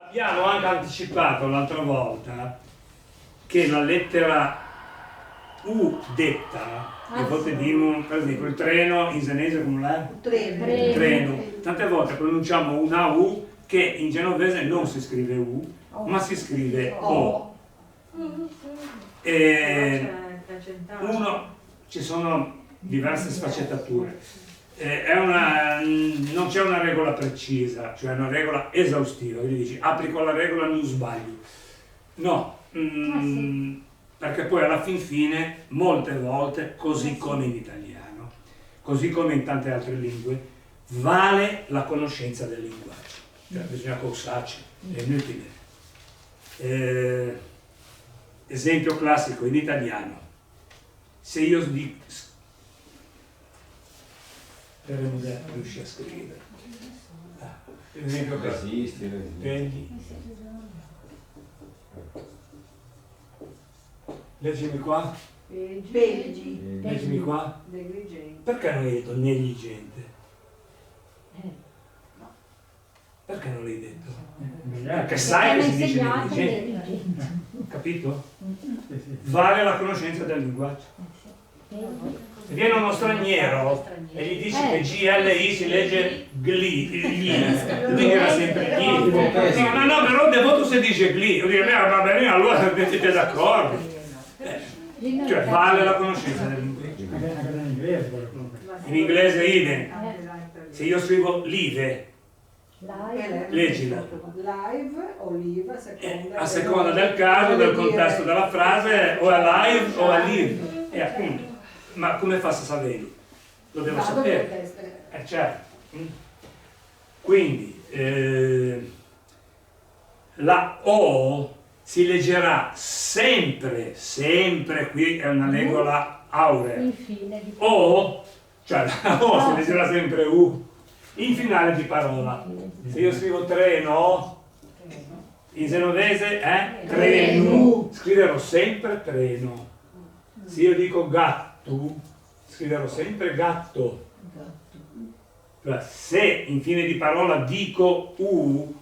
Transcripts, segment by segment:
Abbiamo anche anticipato l'altra volta che la lettera U detta, a volte dicono, per esempio il treno in senese come è? Treno. Tante volte pronunciamo una U che in genovese non si scrive U, ma si scrive O. E ci sono diverse sfaccettature. Non c'è una regola precisa, cioè una regola esaustiva, quindi dici applico la regola non sbaglio. No, perché poi alla fin fine, molte volte, così come in italiano, così come in tante altre lingue, vale la conoscenza del linguaggio. Cioè bisogna corsarci, è inutile. Esempio classico in italiano. Se io dico... Speriamo di riuscire a scrivere. Esempio classico. Prendi. Leggimi qua. Leggimi qua. Perché non hai detto negligente? Perché non l'hai detto? Perché sai che si dice negligente. Capito? Vale la conoscenza del linguaggio. Se viene uno straniero e gli dici che GLI si legge GLI, lui dirà sempre GLI. Dico, ma no, però devoto si dice GLI. Io dico, va bene, allora mettete d'accordo. Cioè vale la conoscenza del linguaggio. In inglese idem. Se io scrivo live, leggilo. Live o live A seconda del caso, del contesto della frase, o è live o è live. E appunto. Ma come fa a sapere? Lo devo sapere. Certo. Quindi la O si leggerà sempre, qui è una regola aurea. O, cioè la O si leggerà sempre U in finale di parola. Se io scrivo treno, in genovese è trenu, scriverò sempre treno. Se io dico gatto, scriverò sempre gatto. Cioè, se in fine di parola dico U,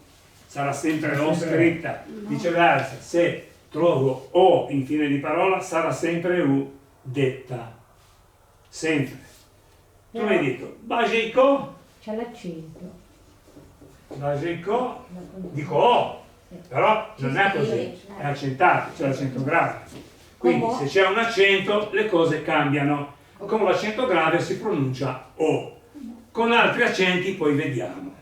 sarà sempre O scritta. Viceversa, se trovo O in fine di parola, sarà sempre U detta. Sempre. Tu mi hai detto, Bajiko, c'è l'accento. Bajiko, dico O, però non è così, è accentato, c'è l'accento grave. Quindi se c'è un accento le cose cambiano. Con l'accento grave si pronuncia O. Con altri accenti poi vediamo.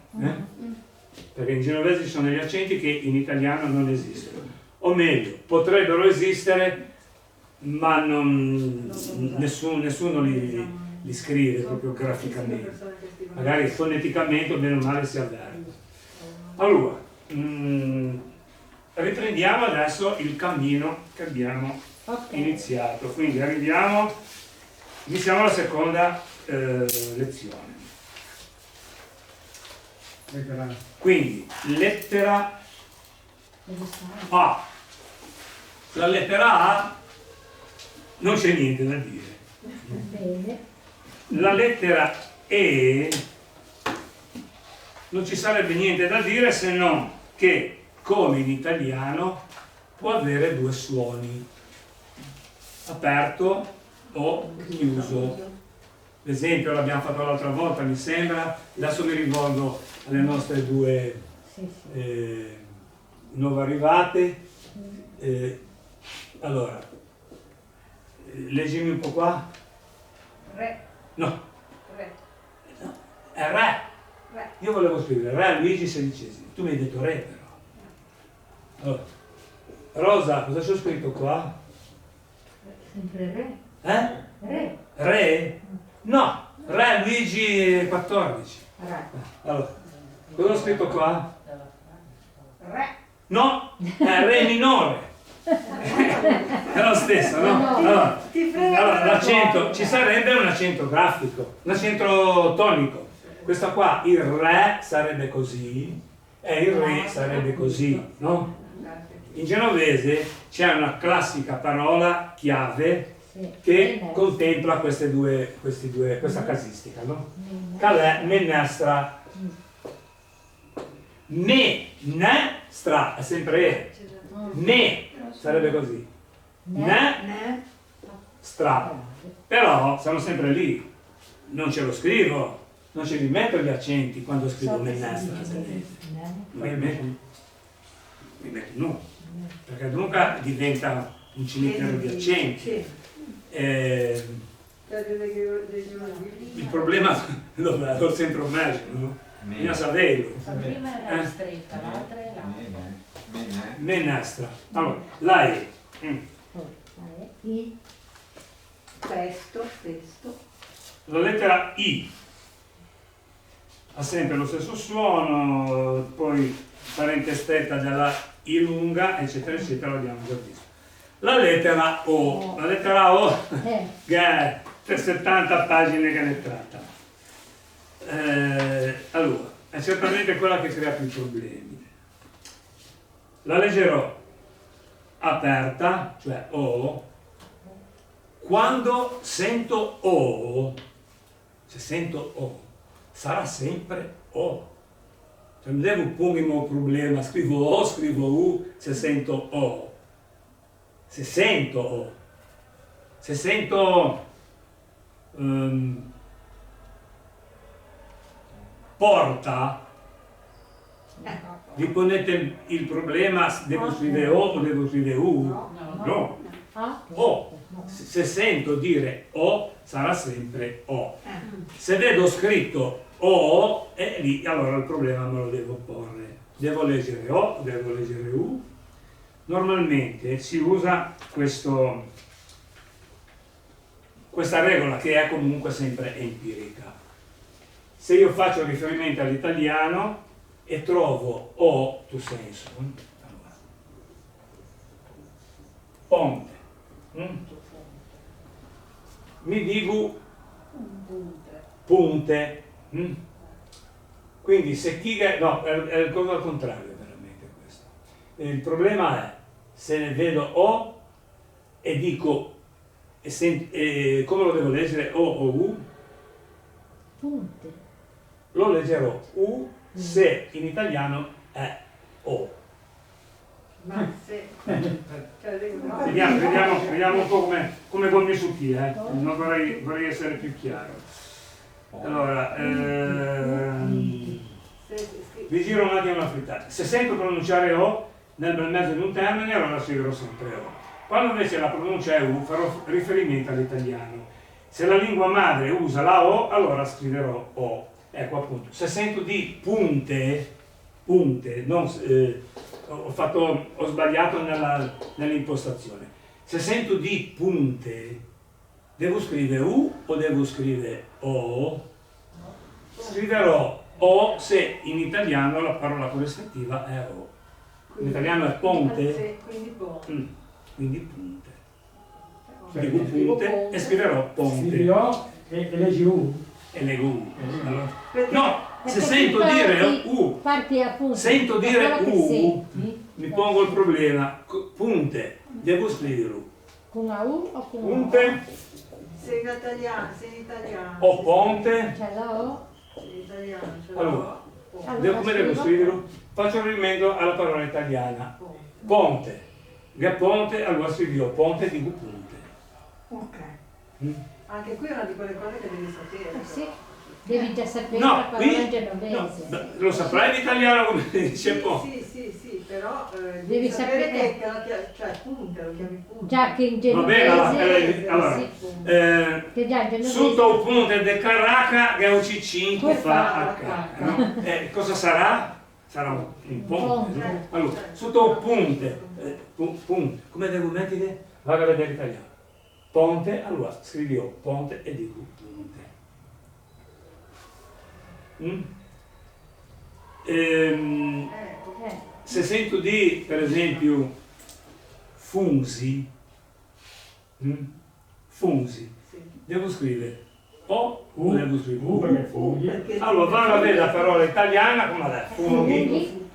Perché in genovese ci sono degli accenti che in italiano non esistono. O meglio, potrebbero esistere, ma nessuno li scrive proprio graficamente. Magari foneticamente o bene o male si avverte. Allora, riprendiamo adesso il cammino che abbiamo iniziato, quindi iniziamo la seconda lezione. Quindi lettera A. La lettera A non c'è niente da dire. La lettera E non ci sarebbe niente da dire se non che, come in italiano, può avere due suoni, aperto o chiuso. L'esempio l'abbiamo fatto l'altra volta, mi sembra. Adesso mi rivolgo alle nostre due nuove arrivate. Allora, leggimi un po' qua. Re. No. Re. È re. Re. Io volevo scrivere re Luigi XVI. Tu mi hai detto re però. Allora, Rosa, cosa c'ho scritto qua? Sempre re. Re? Re? No, re Luigi XIV. Allora, cosa ho scritto qua? Re. No, è re minore. È lo stesso, no? Allora, l'accento, ci sarebbe un accento grafico, un accento tonico. Questo qua, il re sarebbe così e il re sarebbe così, no? In genovese c'è una classica parola chiave che contempla questa casistica, no? Che è menestra. Me, ne stra, è sempre E. Ne sarebbe così. Ne, stra. Però sono sempre lì. Non ce lo scrivo. Non ce li metto gli accenti quando scrivo mennestra. Mi metto no. Perché dunque diventa un cimitero di accenti. Il problema l'ho sempre messo, no? Bisogna saperlo. Prima era stretta, l'altra è là. Mennestra. Allora, la E. I. Testo. La lettera I ha sempre lo stesso suono, poi parente stretta della I lunga, eccetera, eccetera, l'abbiamo già visto. La lettera O. La lettera O, che è per 70 pagine che ne tratta. Allora, è certamente quella che crea più problemi. La leggerò aperta, cioè O. Quando sento O, se sento O, sarà sempre O. Cioè non devo pormi un problema, scrivo O, scrivo U, se sento O. Se sento O. Se sento porta, vi ponete il problema, devo scrivere O o devo scrivere U? No. O. Se sento dire O, sarà sempre O. Se vedo scritto O, lì allora il problema me lo devo porre. Devo leggere O, devo leggere U. Normalmente si usa questa regola che è comunque sempre empirica. Se io faccio riferimento all'italiano e trovo O, tu senso, allora, ponte, mi dico punte, quindi se chi, no, è il cosa al contrario veramente questo. Il problema è se vedo O e dico come lo devo leggere O o U? Punte. Lo leggerò U se in italiano è O. Ma se... Vediamo un po' come vormi su chi, non vorrei essere più chiaro. Allora, vi giro un attimo la frittata. Se sento pronunciare O nel bel mezzo di un termine, allora scriverò sempre O. Quando invece la pronuncia è U, farò riferimento all'italiano. Se la lingua madre usa la O, allora scriverò O. Ecco appunto, se sento di punte, non, ho sbagliato nell'impostazione. Se sento di punte, devo scrivere U o devo scrivere O? Scriverò O se in italiano la parola corrispettiva è O. In italiano è ponte? Quindi ponte. Quindi punte. Dico punte e scriverò ponte. Scrivi O e leggi U. E leggo U. Allora, Perché- no, se Perché sento tu dire U, parti appunto sento da dire quello che U, senti. mi pongo il problema. Punte, devo scrivere U. Con la U o con Punte Se in italiano. o ponte. C'è la O. Se in italiano. Ce Allora, Allora, come devo scriverlo? Faccio riferimento alla parola italiana. Ponte. Che ponte, allora scrivo ponte, dico punte. Ok. Anche qui è una di quelle cose che devi sapere. Sì, devi già sapere la No, parola qui genovese. no, lo saprai l'italiano come dice ponte. Sì, però Devi sapere sapere- che la cioè punte, lo chiami punte. Già che in Vabbè, genovese, allora, sì, che già in genovese sotto il punte de Caracca che è un C5 Poi fa fa H. No? Cosa sarà? Sarà un ponte. No? Allora, sotto il punte, punte, come devo mettere? Vado a vedere l'italiano. Ponte, allora scrivi io ponte e dico punte. Se sento di, per esempio, funsi, devo scrivere O devo scrivere U. Perché funghi. Allora, vado a vedere la parola italiana come è, funghi,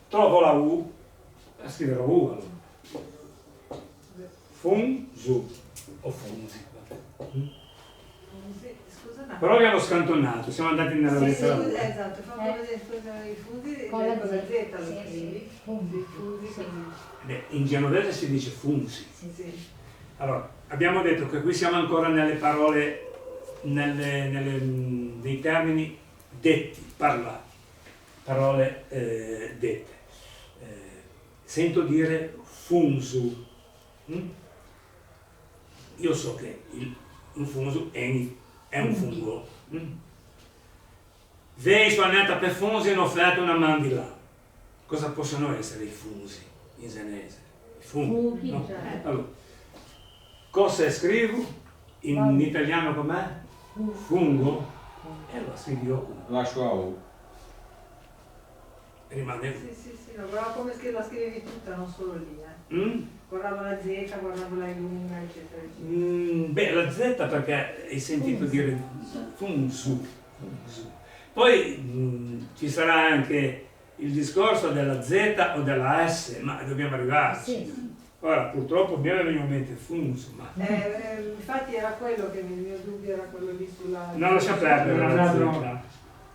trovo la U, e scriverò U allora. Funzu o funzi. Scusa, scantonato. Però abbiamo scantonato, siamo andati nella Sì, lettera U. esatto, fammi vedere i fusi Con la con la Z lo Sì, scrivi. sì. Funsi. I fusi Sì. In genovese si dice funsi. sì. Allora, abbiamo detto che qui siamo ancora nelle parole, nei termini detti, parlati, parole dette. Sento dire funsu. Io so che un funsu è un fungo. Vei suonata per funsi in offerta una mandila. Cosa possono essere i funsi in senese? I funghi, no? Allora, cosa scrivo in italiano com'è? Fungo? E allora scrivi O. Lascio a U. Rimane Sì, no, guardavo come la scrivevi tutta, non solo lì. Guardavo la Z, guardavo la lunga, eccetera. Beh, la Z perché hai sentito dire funsu. Poi ci sarà anche il discorso della Z o della S, ma dobbiamo arrivarci. Sì. Ora, purtroppo mi aveva in mente funsu, ma Infatti era quello che il mio dubbio era quello lì sulla... non lascia perdere la Z.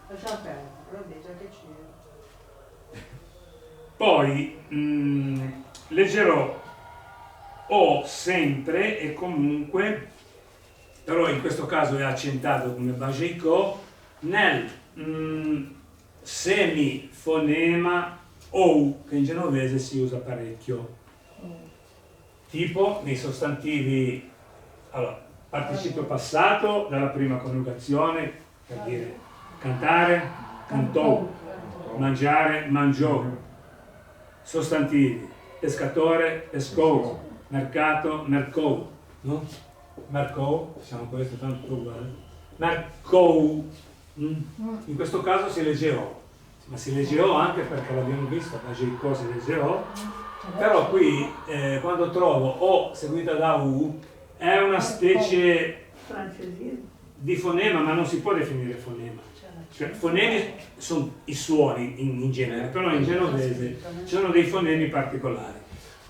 Lasciamo perdere, vabbè, già che c'era. Poi leggerò o sempre e comunque, però in questo caso è accentato come Bajiko, nel semifonema ou, che in genovese si usa parecchio. Tipo nei sostantivi, allora, participio passato dalla prima coniugazione, per dire cantare, cantò, mangiare, mangiò. Sostantivi, pescatore, pescò, mercato, mercò, no? Mercò, siamo questo tanto uguale. Mercò, in questo caso si legge O, ma si legge O anche perché l'abbiamo visto, la J-Co si legge O, però qui quando trovo O seguita da U è una specie di fonema, ma non si può definire fonema. Cioè, fonemi sono i suoni in genere, però in genovese ci sono dei fonemi particolari.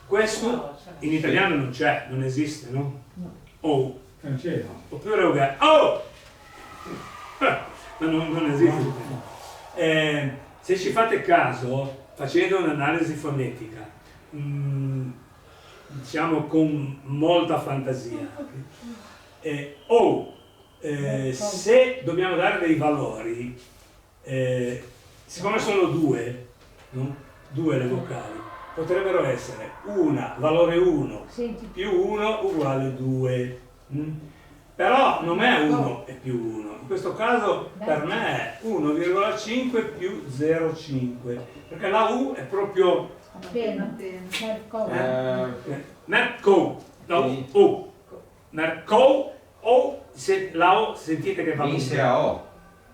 Questo in italiano non c'è, non esiste, no? O. Oppure O. Ma non esiste. Se ci fate caso, facendo un'analisi fonetica, diciamo con molta fantasia, O. Se dobbiamo dare dei valori, siccome sono due, no? Due le vocali, potrebbero essere valore 1 più 1 uguale 2. Però non è 1 e più 1, in questo caso per me è 1,5 più 0,5, perché la U è proprio Mercò, O. Mercò, O, se la O sentite che va Vinse a O.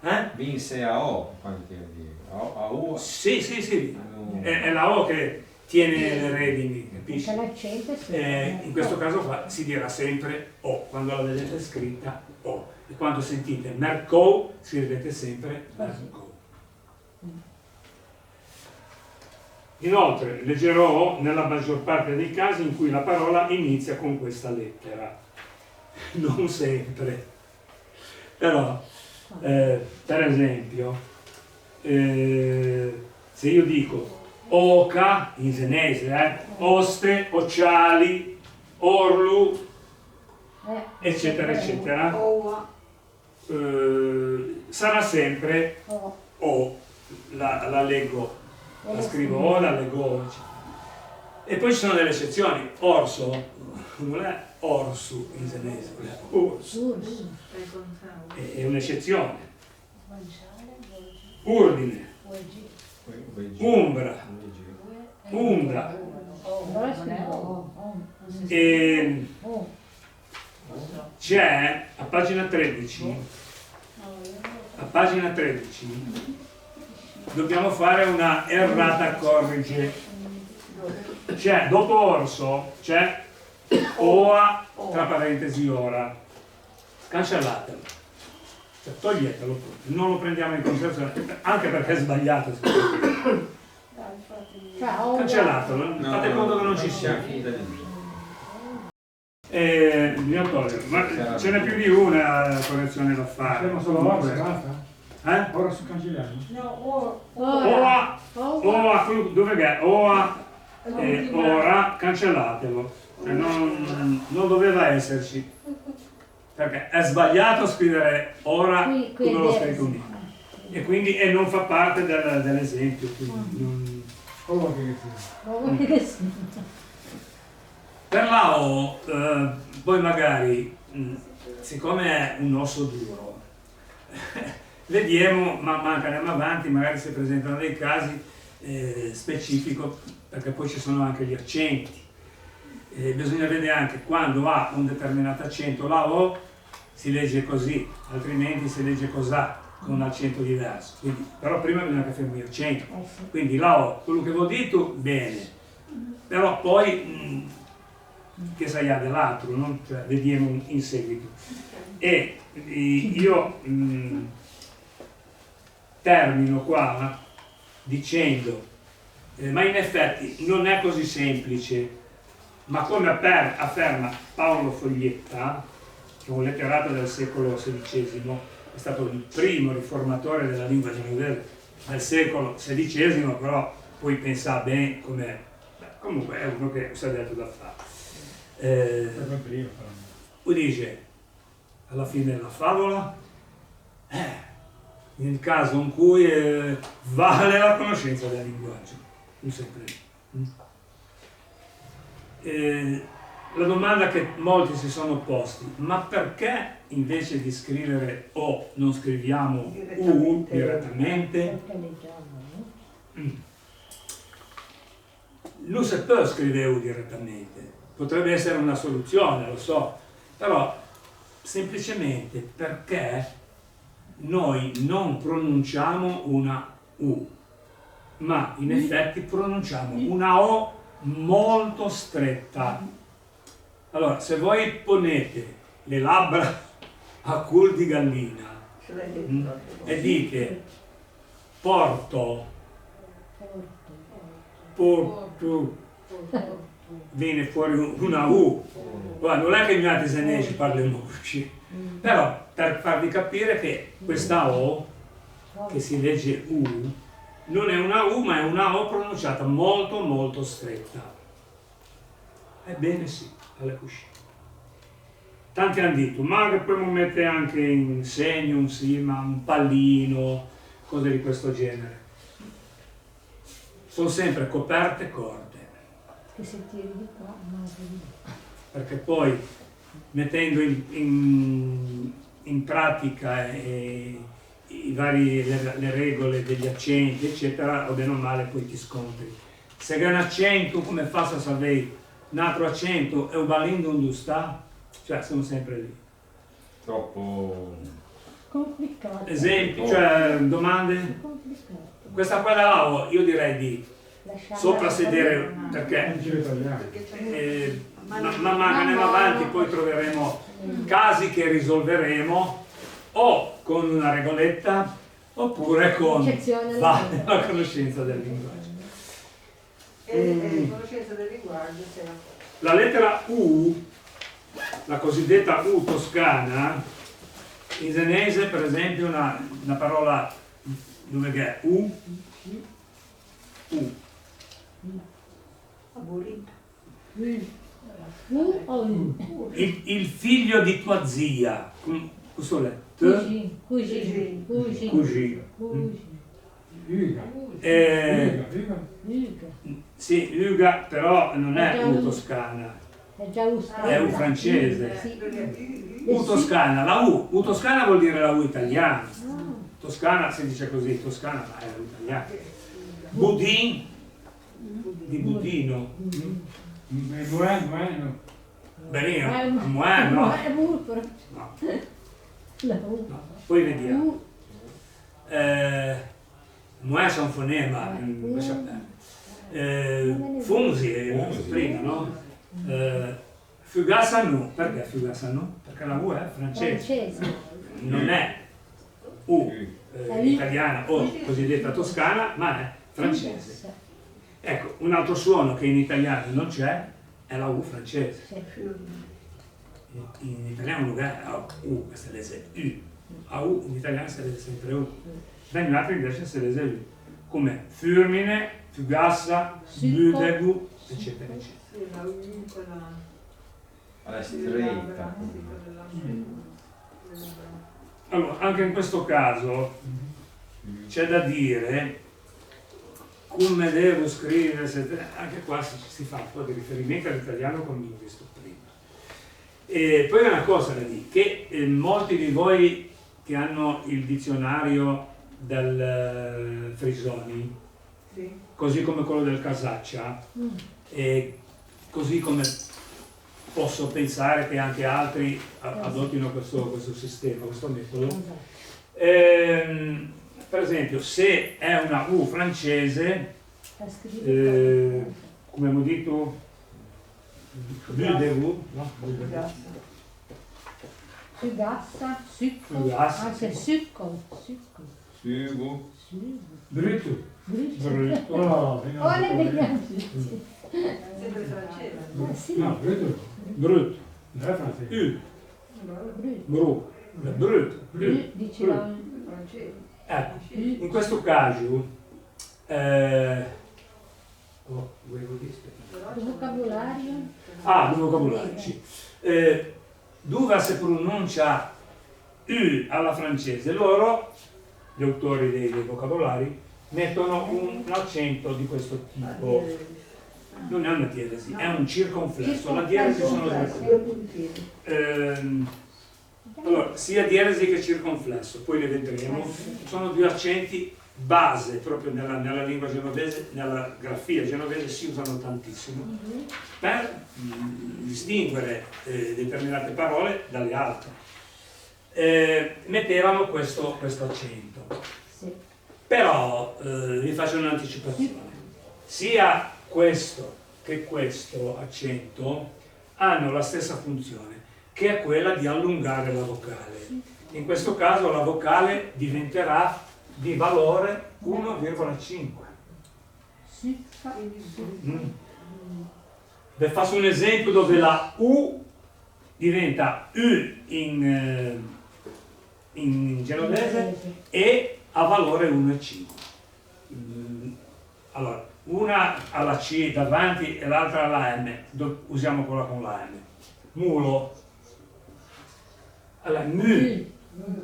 Eh? Vinse a O. Quanti dire? A U. Sì. È la O che tiene le redini, capisci? In questo caso qua si dirà sempre O, quando la vedete scritta O. E quando sentite Mercò, scrivete sempre Mercò. Inoltre, leggerò nella maggior parte dei casi in cui la parola inizia con questa lettera. Non sempre. Però, per esempio, se io dico oca in senese, oste, occiali, orlu, eccetera, eccetera, sarà sempre O. La leggo, la scrivo O, la leggo O. E poi ci sono delle eccezioni. Orso non è orsu in senese, è ursu. È un'eccezione. Urdine, umbra, umbra. E c'è a pagina 13, dobbiamo fare una errata corrige. C'è dopo orso c'è oa tra parentesi ora, cancellatelo, cioè toglietelo, non lo prendiamo in considerazione, anche perché è sbagliato. Cancellatelo, fate conto che non ci sia. Bisogna togliere, ma ce n'è più di una correzione da fare. Facciamo solo ora, basta? Eh? Ora su cancelliamo. No, Oa, dove è? Oa, ora, cancellatelo. Non doveva esserci. Perché è sbagliato scrivere ora come l'ho scritto lì. E quindi non fa parte dell'esempio. Per la O, poi magari, siccome è un osso duro, vediamo, man mano che andiamo avanti, magari si presentano dei casi specifici, perché poi ci sono anche gli accenti. Bisogna vedere anche quando ha un determinato accento la O si legge così, altrimenti si legge cos'ha con un accento diverso. Quindi, però prima bisogna che fermi l'accento. Quindi la O, quello che vi ho detto, bene, però poi che sa dell'altro, no? Cioè, vediamo in seguito. E io termino qua dicendo, ma in effetti non è così semplice. Ma come afferma Paolo Foglietta, che è un letterato del secolo XVI, è stato il primo riformatore della lingua genovese del secolo XVI, però poi pensa bene come... comunque è uno che si è detto da fare. Poi dice, alla fine della favola, nel caso in cui vale la conoscenza del linguaggio, non sempre lì. La domanda che molti si sono posti, ma perché invece di scrivere O non scriviamo U direttamente? Non si può scrivere U direttamente, potrebbe essere una soluzione, lo so, però semplicemente perché noi non pronunciamo una U, ma in effetti pronunciamo una O molto stretta. Allora, se voi ponete le labbra a cul di gallina e dite porto, viene fuori una U. Guarda, non è che gli altri senesi parlino così, però per farvi capire che questa O, che si legge U, non è una U, ma è una O pronunciata molto molto stretta. Ebbene sì, alle cuscine. Tanti hanno detto, ma che poi mi mette anche in segno, un sima, un pallino, cose di questo genere. Sono sempre coperte corde. Che se tiri di qua, no, Perché poi, mettendo in pratica le regole degli accenti, eccetera, o bene o male poi ti scontri. Se hai un accento, come fa a sapere un altro accento e un balino dove sta? Cioè, sono sempre lì. Troppo complicato. Esempi, cioè domande? Complicato. Questa qua là, io direi di soprassedere, perché man mano che andiamo avanti poi troveremo casi che risolveremo o con una regoletta oppure con la conoscenza del linguaggio. E conoscenza del linguaggio c'è La lettera U, la cosiddetta U toscana, in senese per esempio una parola dove è U, il figlio di tua zia, questo è Cugino. Sì, Uga però non è U toscana, È già è U francese. Sì. U toscana, la U toscana vuol dire la U italiana. Toscana si dice così, toscana ma è U italiana. Budin, di budino. Bueno. Benino, no. Poi vediamo. Muè è un fonema, Funzi è prima, no? Fugassano, perché Fugassano? Perché la U è francese, non è U italiana o cosiddetta toscana, ma è francese. Ecco, un altro suono che in italiano non c'è è la U francese. in italiano non è a U, che si legge U. A U in italiano si legge sempre U. In altri invece si legge U. Come Fürmine, Fugassa, Büdegu, eccetera, eccetera. Sì, la U, quella... Alla stretta. Allora, anche in questo caso c'è da dire come devo scrivere, anche qua si fa un po' di riferimento all'italiano come ho visto prima. E poi una cosa da dire, che molti di voi che hanno il dizionario del Frisoni, Sì. così come quello del Casaccia, e così come posso pensare che anche altri adottino questo sistema, questo metodo. Per esempio, se è una U francese, come abbiamo detto, Büdegu, no? Fugassa, succo, Fugassa, anche sì. succo. Sugo. Brutto. Brutto. Brutto. Oh, Oh, le vediamo. Sempre francese. Sì. no, brutto. Brut, Non è francese. U, Brutto. Brut, U. Dici la... Francese. In questo caso, volevo dire, Il vocabolario. il vocabolario, sì. Dove si pronuncia U alla francese, loro, gli autori dei vocabolari, mettono un accento di questo tipo. Non è una dieresi, è un circonflesso. La dieresi sono due cose. Allora, sia dieresi che circonflesso, poi le vedremo, sono due accenti base proprio nella lingua genovese, nella grafia genovese si usano tantissimo per distinguere determinate parole dalle altre. Mettevano questo accento. Però vi faccio un'anticipazione. Sia questo che questo accento hanno la stessa funzione, che è quella di allungare la vocale. In questo caso la vocale diventerà di valore 1,5. Vi faccio un esempio dove la U diventa U in genovese e ha valore 1,5. Allora, una ha la C davanti e l'altra ha la M, usiamo quella con la M. Mulo. Allora, mu,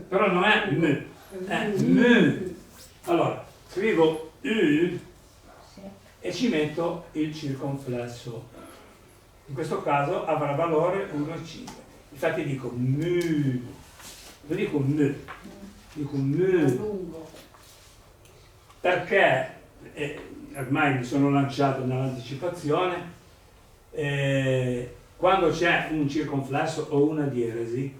però non è m, è mu. Allora, scrivo U e ci metto il circonflesso. In questo caso avrà valore 1,5. Infatti dico mu, non dico m, dico mu. Perché, ormai mi sono lanciato nell'anticipazione, quando c'è un circonflesso o una dieresi,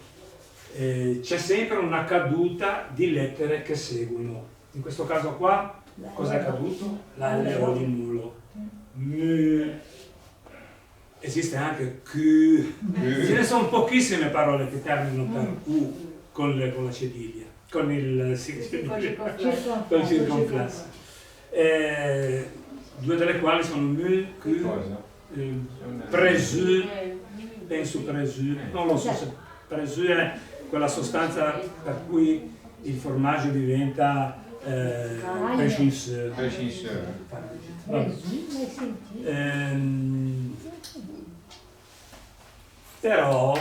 c'è sempre una caduta di lettere che seguono. In questo caso qua, cosa è caduto? La L o di mulo. Esiste anche Q. Ce ne sono pochissime parole che terminano per U con la cediglia, con il circonflesso. Due delle quali sono mu, Q, presu, penso presu, non lo so se presu è quella sostanza per cui il formaggio diventa préchisseur. Però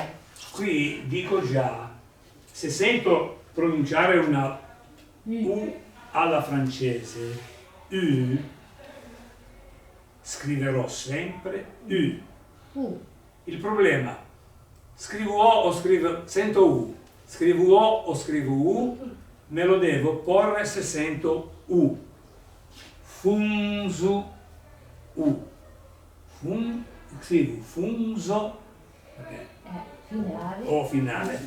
qui dico già, se sento pronunciare una U alla francese, U, scriverò sempre U. Il problema, scrivo O o sento U, scrivo O o scrivo U, me lo devo porre se sento U. Funzu U. Scrivo funzo o finale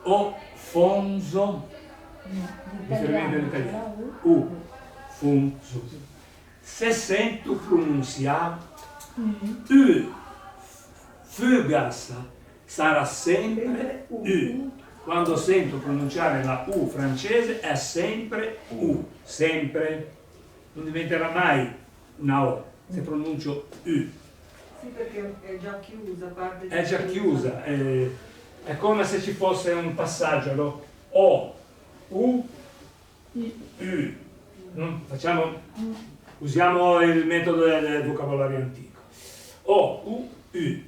o fonzo, riferimento all'italiano, U. Funzo. Se sento pronunciare U, fugassa, sarà sempre U. Quando sento pronunciare la U francese è sempre U, sempre. Non diventerà mai una O se pronuncio U. Sì, perché è già chiusa, parte È già chiusa. è come se ci fosse un passaggio, no? O, U, U. Usiamo il metodo del vocabolario antico. O, U, U.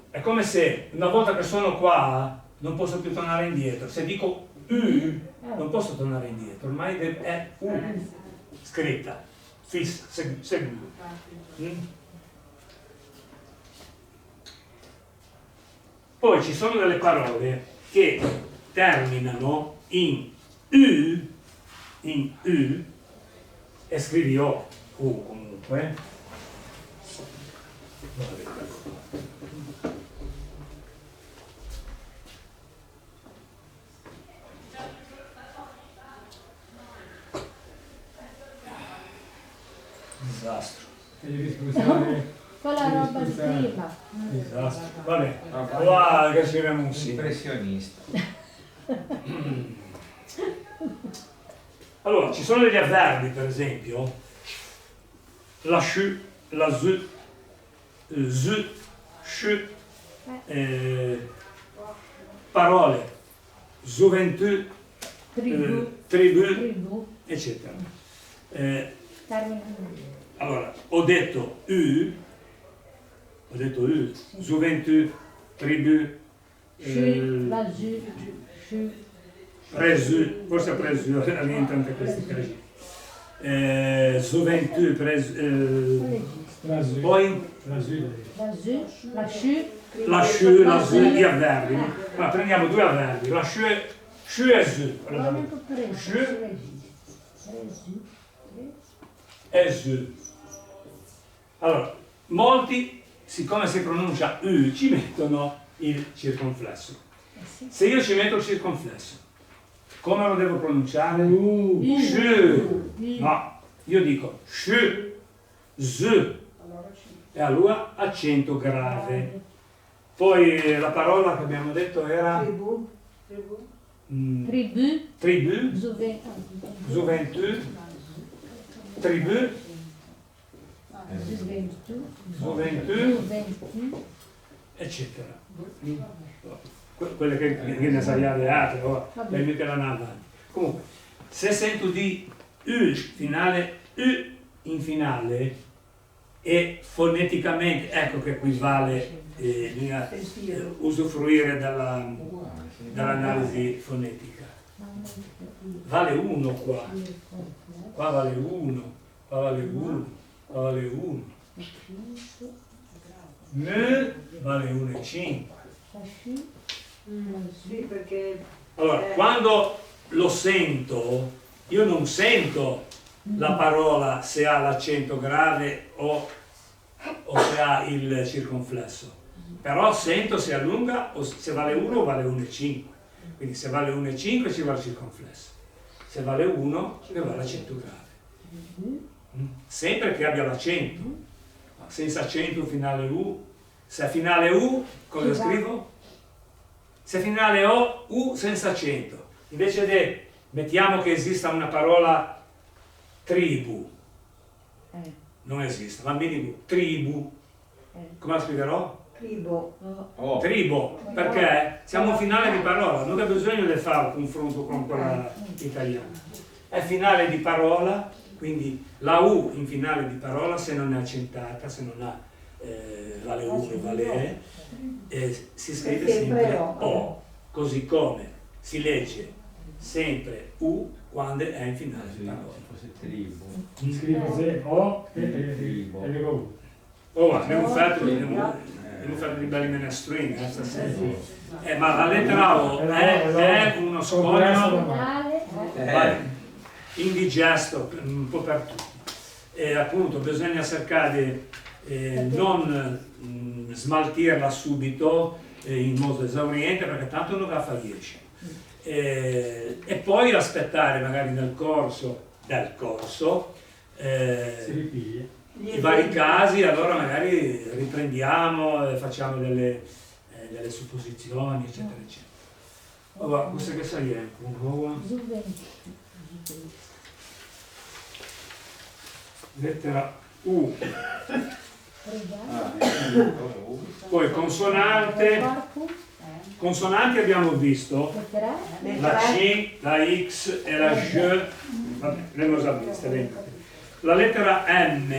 È come se una volta che sono qua non posso più tornare indietro. Se dico U non posso tornare indietro, ormai è U scritta, fissa, seguita. Poi ci sono delle parole che terminano in U e scrivi O, U comunque. Disastro. Quella roba di prima. Disastro. Vabbè, guarda che siamo un sì. Impressionista. Allora, ci sono degli avverbi, per esempio, la shu, la zu, shu, parole, gioventù, tribù, eccetera. Allora, ho detto U, gioventù, tribù, presu, forse presu, rientra anche questi casi. Gioventù, poi la zu, gli avverbi. Ma prendiamo due avverbi, la shu e zu. Shu e zu. Allora, molti, siccome si pronuncia U, ci mettono il circonflesso. Se io ci metto il circonflesso, come lo devo pronunciare? Shu. No, io dico shu, z, e allora accento grave. Poi la parola che abbiamo detto era tribù, gioventù, tribù, gioventù, eccetera. Quelle che viene tagliate altre, le mica la nave. Comunque, se sento di U finale, U in finale, e foneticamente, ecco che qui vale usufruire dall'analisi fonetica. Vale uno qua vale uno, qua vale uno, qua vale uno. Ne vale 1,5. Sì, perché Allora, quando lo sento, io non sento la parola se ha l'accento grave o se ha il circonflesso, però sento se è lunga o se vale 1 o vale 1,5. Quindi se vale 1,5 ci va il circonflesso, se vale 1 ci va l'accento grave. Sempre che abbia l'accento, senza accento finale U. Se è finale U, cosa scrivo? Se è finale O, U senza accento. Invece di mettiamo che esista una parola tribù, non esiste, ma minimo tribù. Come la scriverò? tribo. Tribo, perché siamo un finale di parola, non c'è bisogno di fare un confronto con quella italiana. È finale di parola, quindi la U in finale di parola, se non è accentata, se non ha vale U e vale si scrive sempre O, così come si legge sempre U quando è in finale di parola. Scrivo se O e leggo U. Oh, abbiamo fatto di belli menestrini stasera. Ma la lettera O è uno scoglio indigesto un po' per tutti. E appunto bisogna cercare di non smaltirla subito in modo esauriente, perché tanto non va a fare 10. E poi aspettare magari nel corso Si ripiglia. i vari casi, allora magari riprendiamo, facciamo delle supposizioni, eccetera, eccetera. Allora, questo che sai lettera U Poi consonante. Consonanti abbiamo visto la C, la X e la J, vabbè, le abbiamo già viste. La lettera M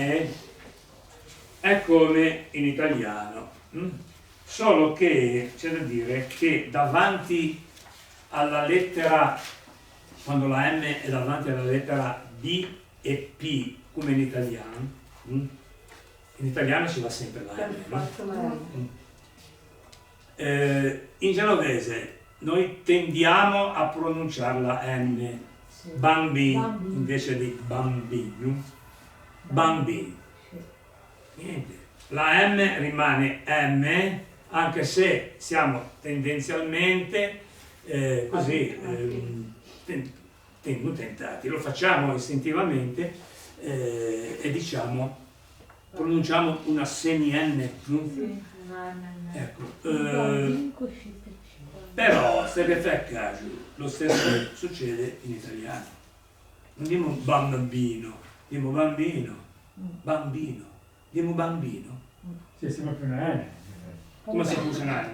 è come in italiano, solo che c'è da dire che davanti alla lettera, quando la M è davanti alla lettera B e P, come in italiano ci va sempre la M. In genovese noi tendiamo a pronunciarla N, bambino, invece di bambino, bambino. Niente. La M rimane M, anche se siamo tendenzialmente così tentati, lo facciamo istintivamente e diciamo, pronunciamo una semi-N. Ecco, però se che fa caso lo stesso succede in italiano. Non diciamo bambino, diciamo bambino, bambino, diciamo bambino. Sì, sembra più una N. Come si funziona?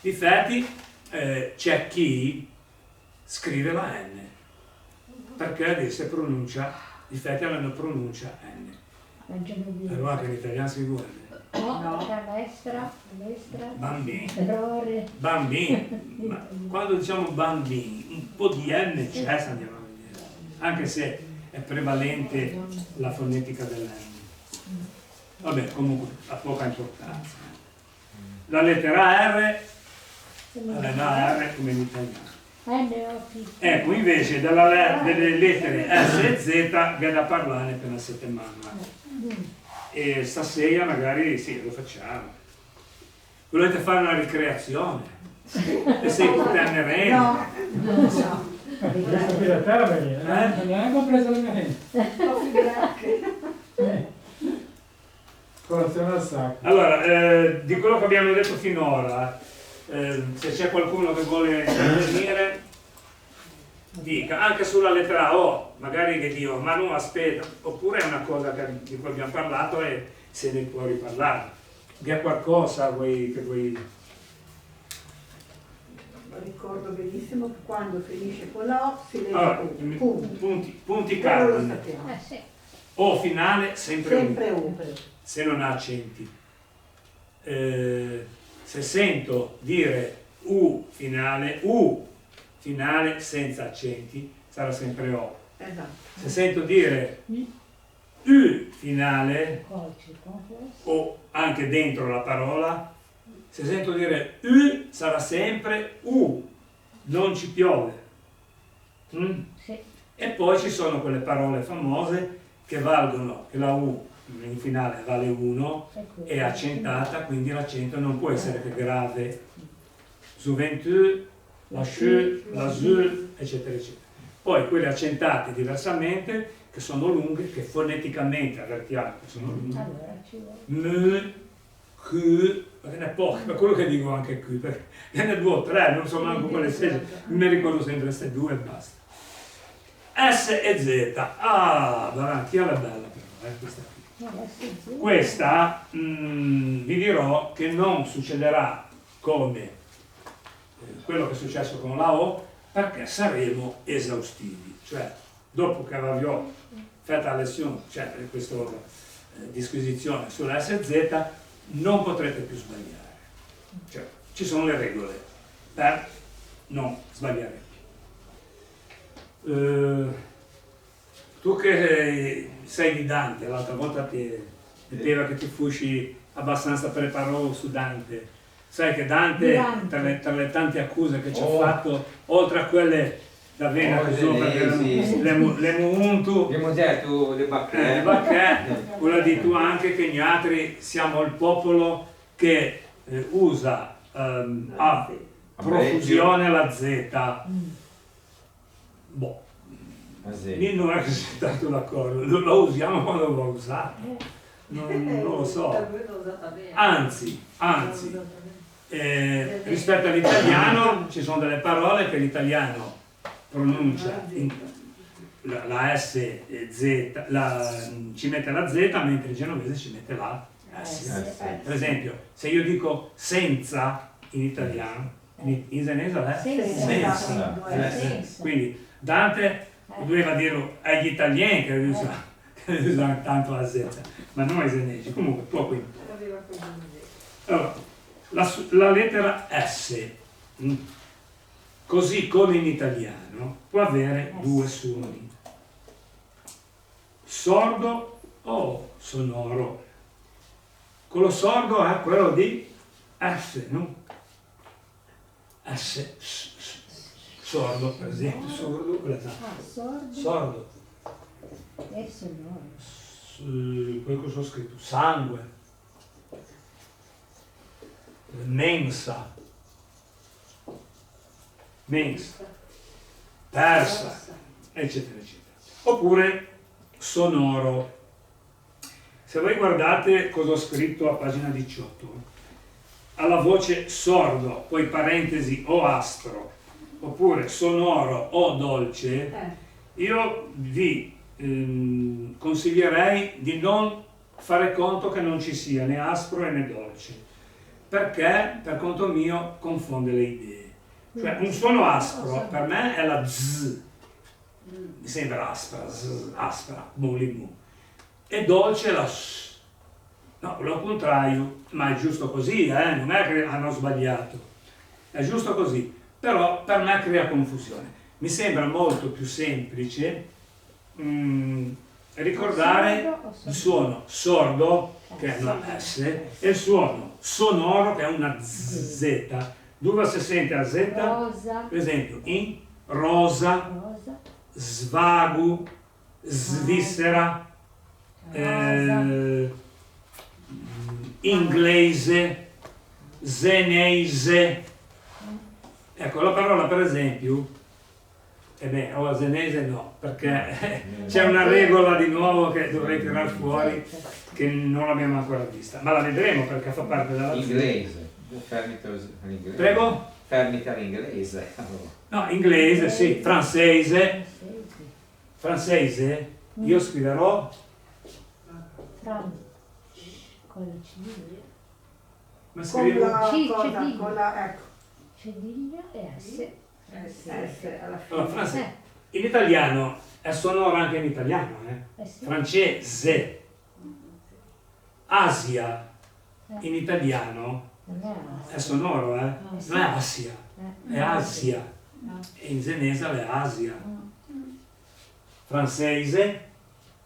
Difatti c'è chi scrive la N perché adesso pronuncia, difatti hanno pronuncia N. Allora anche in italiano si vuole. No, l'estra, Bambini. errore. Bambini. Ma quando diciamo bambini, un po' di M c'è, se andiamo a vedere, anche se è prevalente la fonetica dell'N. Vabbè, comunque ha poca importanza. La lettera R, la R come in italiano. Ecco, invece delle lettere S e Z viene da parlare per una settimana. E stasera magari sì, lo facciamo. Volete fare una ricreazione? E sei con te No. Questa qui da termine, non neanche ho preso le mie. Colazione al sacco. Allora, di quello che abbiamo detto finora, se c'è qualcuno che vuole intervenire, dica, anche sulla lettera O, magari che dico, ma no, aspetta, oppure è una cosa di cui abbiamo parlato e se ne può riparlare. Vi è qualcosa che voi... Ricordo benissimo che quando finisce con la O si legge Allora, punti. punti Quello lo cardine. sappiamo. Sì. O finale sempre Sempre se non ha accenti. Se sento dire U finale senza accenti, sarà sempre O. Esatto. Se sento dire U finale, o anche dentro la parola, se sento dire U sarà sempre U, non ci piove. Sì. E poi ci sono quelle parole famose che valgono, che la U in finale vale 1, è accentata, quindi l'accento non può essere che grave. Gioventù, la sciù, la zu, eccetera, eccetera. Poi quelle accentate diversamente, che sono lunghe, che foneticamente avvertiamo che sono lunghe. M, Q, perché ne è poche, per quello che dico anche qui, perché ne è 2 o 3, non so manco quale sia, mi ricordo sempre queste 2 e basta. S e Z, davanti alla bella però, questa qui. Questa vi dirò che non succederà come quello che è successo con la O, perché saremo esaustivi, cioè dopo che avrò fatto la lezione, cioè questa disquisizione sulla S e Z, non potrete più sbagliare, cioè ci sono le regole per non sbagliare più. Tu che sei di Dante, l'altra volta ti diceva che ti fussi abbastanza preparato su Dante, sai che Dante tra le tante accuse che ci ha fatto, oltre a quelle da Vena che sopra, le Muuntu, le Bacchè, quello di tu anche che noi altri siamo il popolo che usa a profusione la Z. Boh. Lì non è che sei stato d'accordo, lo usiamo quando va usato, non lo so. Anzi, rispetto all'italiano ci sono delle parole che l'italiano pronuncia la S, Z, ci mette la Z, mentre il genovese ci mette la Per esempio, se io dico senza in italiano, in senese è senza. Quindi Dante doveva dirlo agli italiani che usano tanto la Z, ma non ai senesi. Comunque, tu qui. Allora, la lettera S, così come in italiano, può avere due suoni. Sordo o sonoro. Quello sordo è quello di S, no? S, sordo, per esempio, sordo, sordo. E sonoro. Poi cosa ho scritto? Sangue, mensa, persa, eccetera, eccetera. Oppure sonoro. Se voi guardate cosa ho scritto a pagina 18, alla voce sordo, poi parentesi o aspro, oppure sonoro o dolce, io vi consiglierei di non fare conto che non ci sia né aspro né dolce, perché per conto mio confonde le idee. Cioè un suono aspro per me è la z, mi sembra aspra, mu. E dolce la s. No, lo contrario, ma è giusto così, non è che hanno sbagliato, è giusto così, però per me crea confusione. Mi sembra molto più semplice ricordare il suono sordo, che è una S, e il suono sonoro, che è una Z. Dove si sente la Z? Rosa. Per esempio, in rosa, svago, svizzera, inglese, senese. Ecco, la parola per esempio, o senese no, perché c'è una regola di nuovo che dovrei tirare fuori che non l'abbiamo ancora vista, ma la vedremo perché fa parte della inglese. Fermita all'inglese. Prego? Fermita all'inglese. No, inglese, sì, francese. Francese, io scriverò con la cediglia. ma scrivo Con la ecco. Cediglia e S. Alla fine. allora, francese. In italiano è sonoro anche in italiano, Sì. francese. Asia in italiano è sonoro, non è Asia, è Asia. E in senese è Asia. Francese,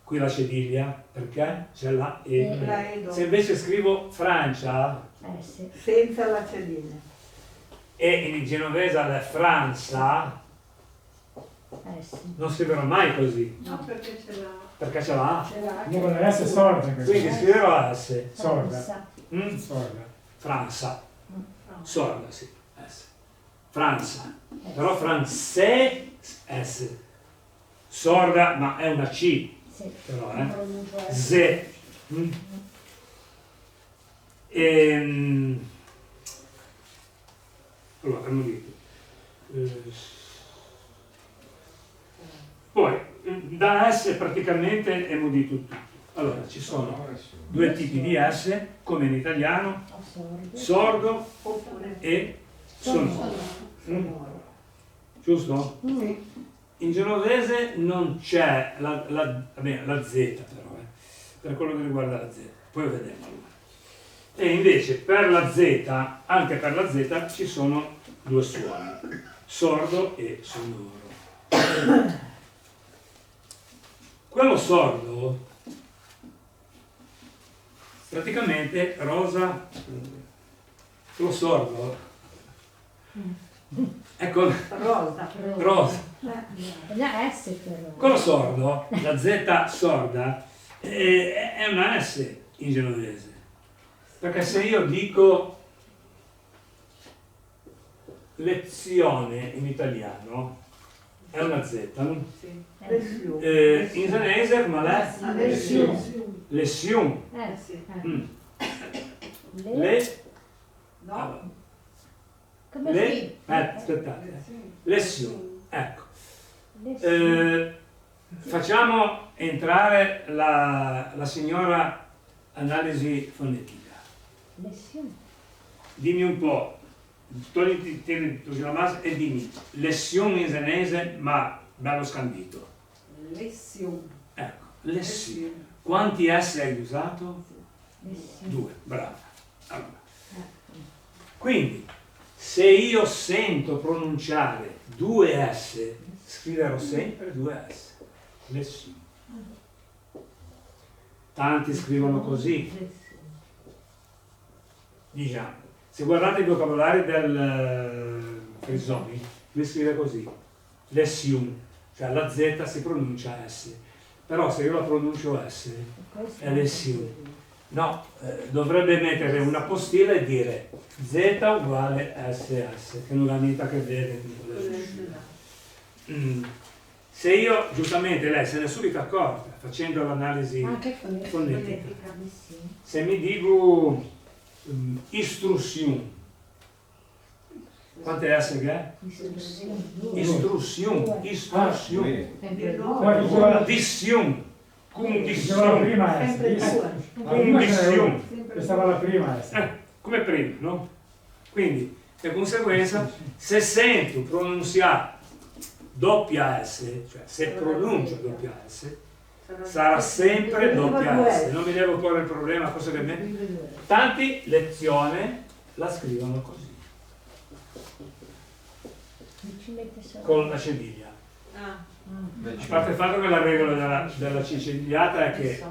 qui la cediglia, perché c'è la E. Se invece scrivo Francia, Senza la cediglia. e in genovese è Francia, non scriverò mai così, No, perché ce l'ha. perché c'è la A. Comunque deve essere sorda questa. Quindi scriverò S. Sorda. Sorda. Francia. Sorda, sì. S. Francia. Però francese S. Sorda, ma è una C. Però, Z. Allora, abbiamo detto. Poi, da S praticamente abbiamo detto tutto. Allora, ci sono due tipi di S, come in italiano, sordo e sonoro. Giusto? In genovese non c'è la Z però, per quello che riguarda la Z, poi vedremo. E invece per la Z, anche per la Z, ci sono due suoni, sordo e sonoro. Quello sordo, praticamente rosa, quello sordo, ecco, rosa. La S però. Quello sordo, la Z sorda, è una S in genovese. Perché se io dico lezione in italiano, è una Z, no? In senese come l'è? Lezione. No. Aspettate. Lezione, ecco. Facciamo entrare la signora analisi fonetica. Lessione. Dimmi un po', tieni la massa e dimmi, lezione in senese, ma bello scandito. Lezione. Ecco, lezione. Quanti S hai usato? Lessione. 2, brava. Allora. Quindi, se io sento pronunciare 2 S, scriverò sempre 2 S. Lezione. Tanti scrivono così. Diciamo, se guardate i vocabolari del Frisoni, lui scrive così, lezione, cioè la Z si pronuncia S, però se io la pronuncio S è lezione. No, dovrebbe mettere una postilla e dire Z uguale SS, che non ha niente a che vedere con le Se io, giustamente, lei se ne è subito accorta, facendo l'analisi Anche fonetica. Se mi dico istruzione, quante S che è? Istruzione, istruzione, condizione, Diceva la prima S. condizione. Questa va la prima S. Come prima, no? Quindi, di conseguenza, se sento pronunciare doppia S, cioè se pronuncio doppia S, sarà sempre doppia S. Non mi devo porre il problema, cosa che me... Tanti lezione la scrivono così, con la cediglia. A parte il fatto che la regola della cicigliata è che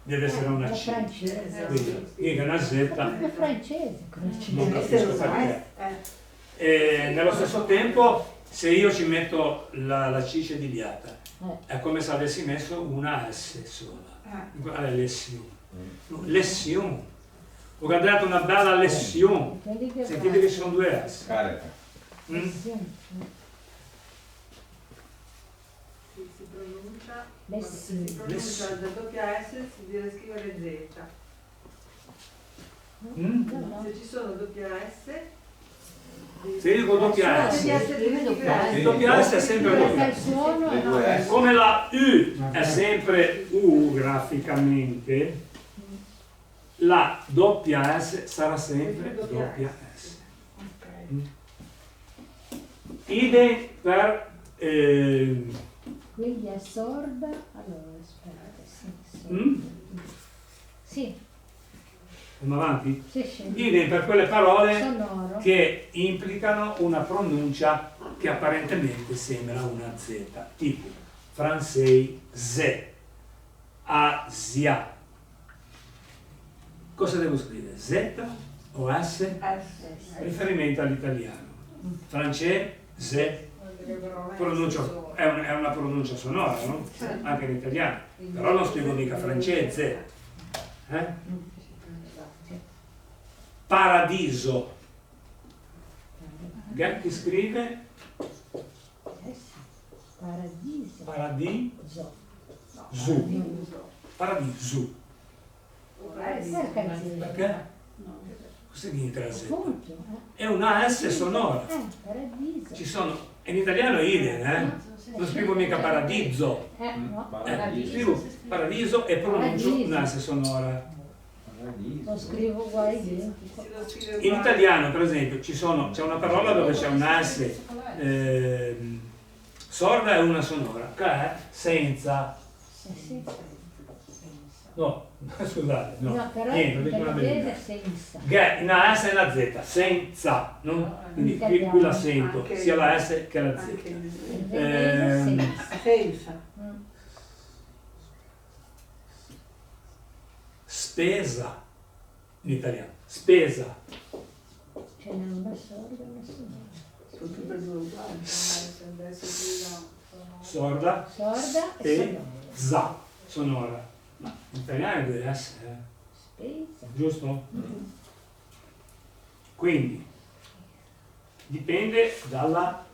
deve essere una C. Quindi, io che una Z, È francese. non capisco perché. E nello stesso tempo, se io ci metto la C cedigliata, è come se avessi messo una S sola. Qual è lezione? Lezione. Ho dato una bella lezione. Sentite che ci sono 2 S. Carica. Si pronuncia, quando si pronuncia da doppia S si deve scrivere Z. Se ci sono doppia S, Se io dico doppia S, doppia S è sempre doppia. Come la U è sempre U graficamente, la doppia S sarà sempre doppia S. Idem per Quindi è sorda. Allora, aspetta, sì. Sì, andiamo avanti? sì, sì. Idem per quelle parole Sonoro. che implicano una pronuncia che apparentemente sembra una Z, tipo francese, Asia. Cosa devo scrivere? Z o S? Riferimento all'italiano. Francese, è una pronuncia sonora, no? Anche in italiano. Però non scrivo mica francese. Paradiso. Chi scrive? Paradiso. Paradiso. Paradiso. Perché? Cosa significa Z? È una S sonora. Paradiso. Ci sono, in italiano è idem, non scrivo mica paradiso. No. Scrivo paradiso e pronuncio una S sonora. Lo scrivo uguale identico. In italiano, per esempio, c'è una parola dove c'è una S sorda e una sonora, che è senza. No, scusate, no. No, però Niente, dico una per vedere verità. senza. Che una S e una Z, senza, no? Quindi qui la sento, Anche sia la S che la Z. senza. Spesa, in italiano, spesa. Ce n'è una sorda e una sonora. Sono tutte e due uguali. Sorda Sorda e e sonora. za, sonora. Ma in italiano è 2 S, Spesa. giusto? Quindi dipende dalla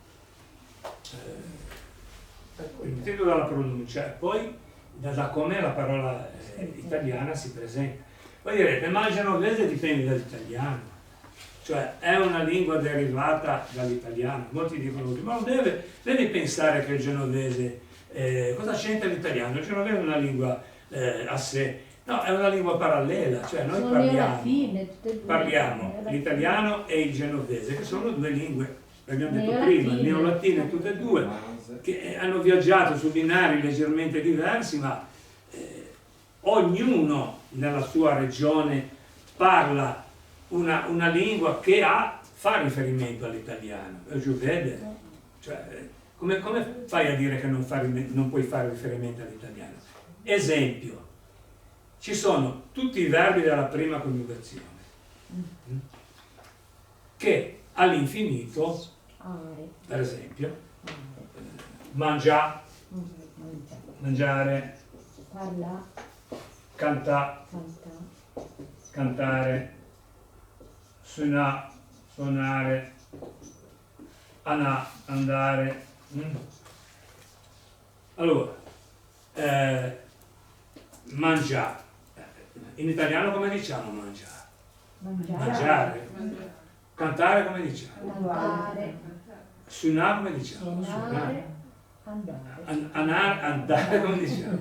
pronuncia e poi da come la parola italiana si presenta. Voi direte, ma il genovese dipende dall'italiano, cioè è una lingua derivata dall'italiano. Molti dicono, ma non devi pensare che il genovese, cosa c'entra l'italiano? Il genovese è una lingua a sé, No, è una lingua parallela, cioè noi Sono neolatine, tutte e due. parliamo Neolatine. l'italiano e il genovese, che sono due lingue, l'abbiamo detto Neolatine. prima, neolatine tutte e due, che hanno viaggiato su binari leggermente diversi, ma ognuno nella sua regione parla una lingua che fa riferimento all'italiano. Giù vede? Cioè, come fai a dire che non puoi fare riferimento all'italiano? Esempio, ci sono tutti i verbi della prima coniugazione che all'infinito, per esempio, mangiare, Parla, cantare, suonare, andare. Allora, mangiare. In italiano come diciamo mangiare? Mangiare. Cantare come diciamo? cantare, Suonare come diciamo? suonare, andare. Andare come diciamo?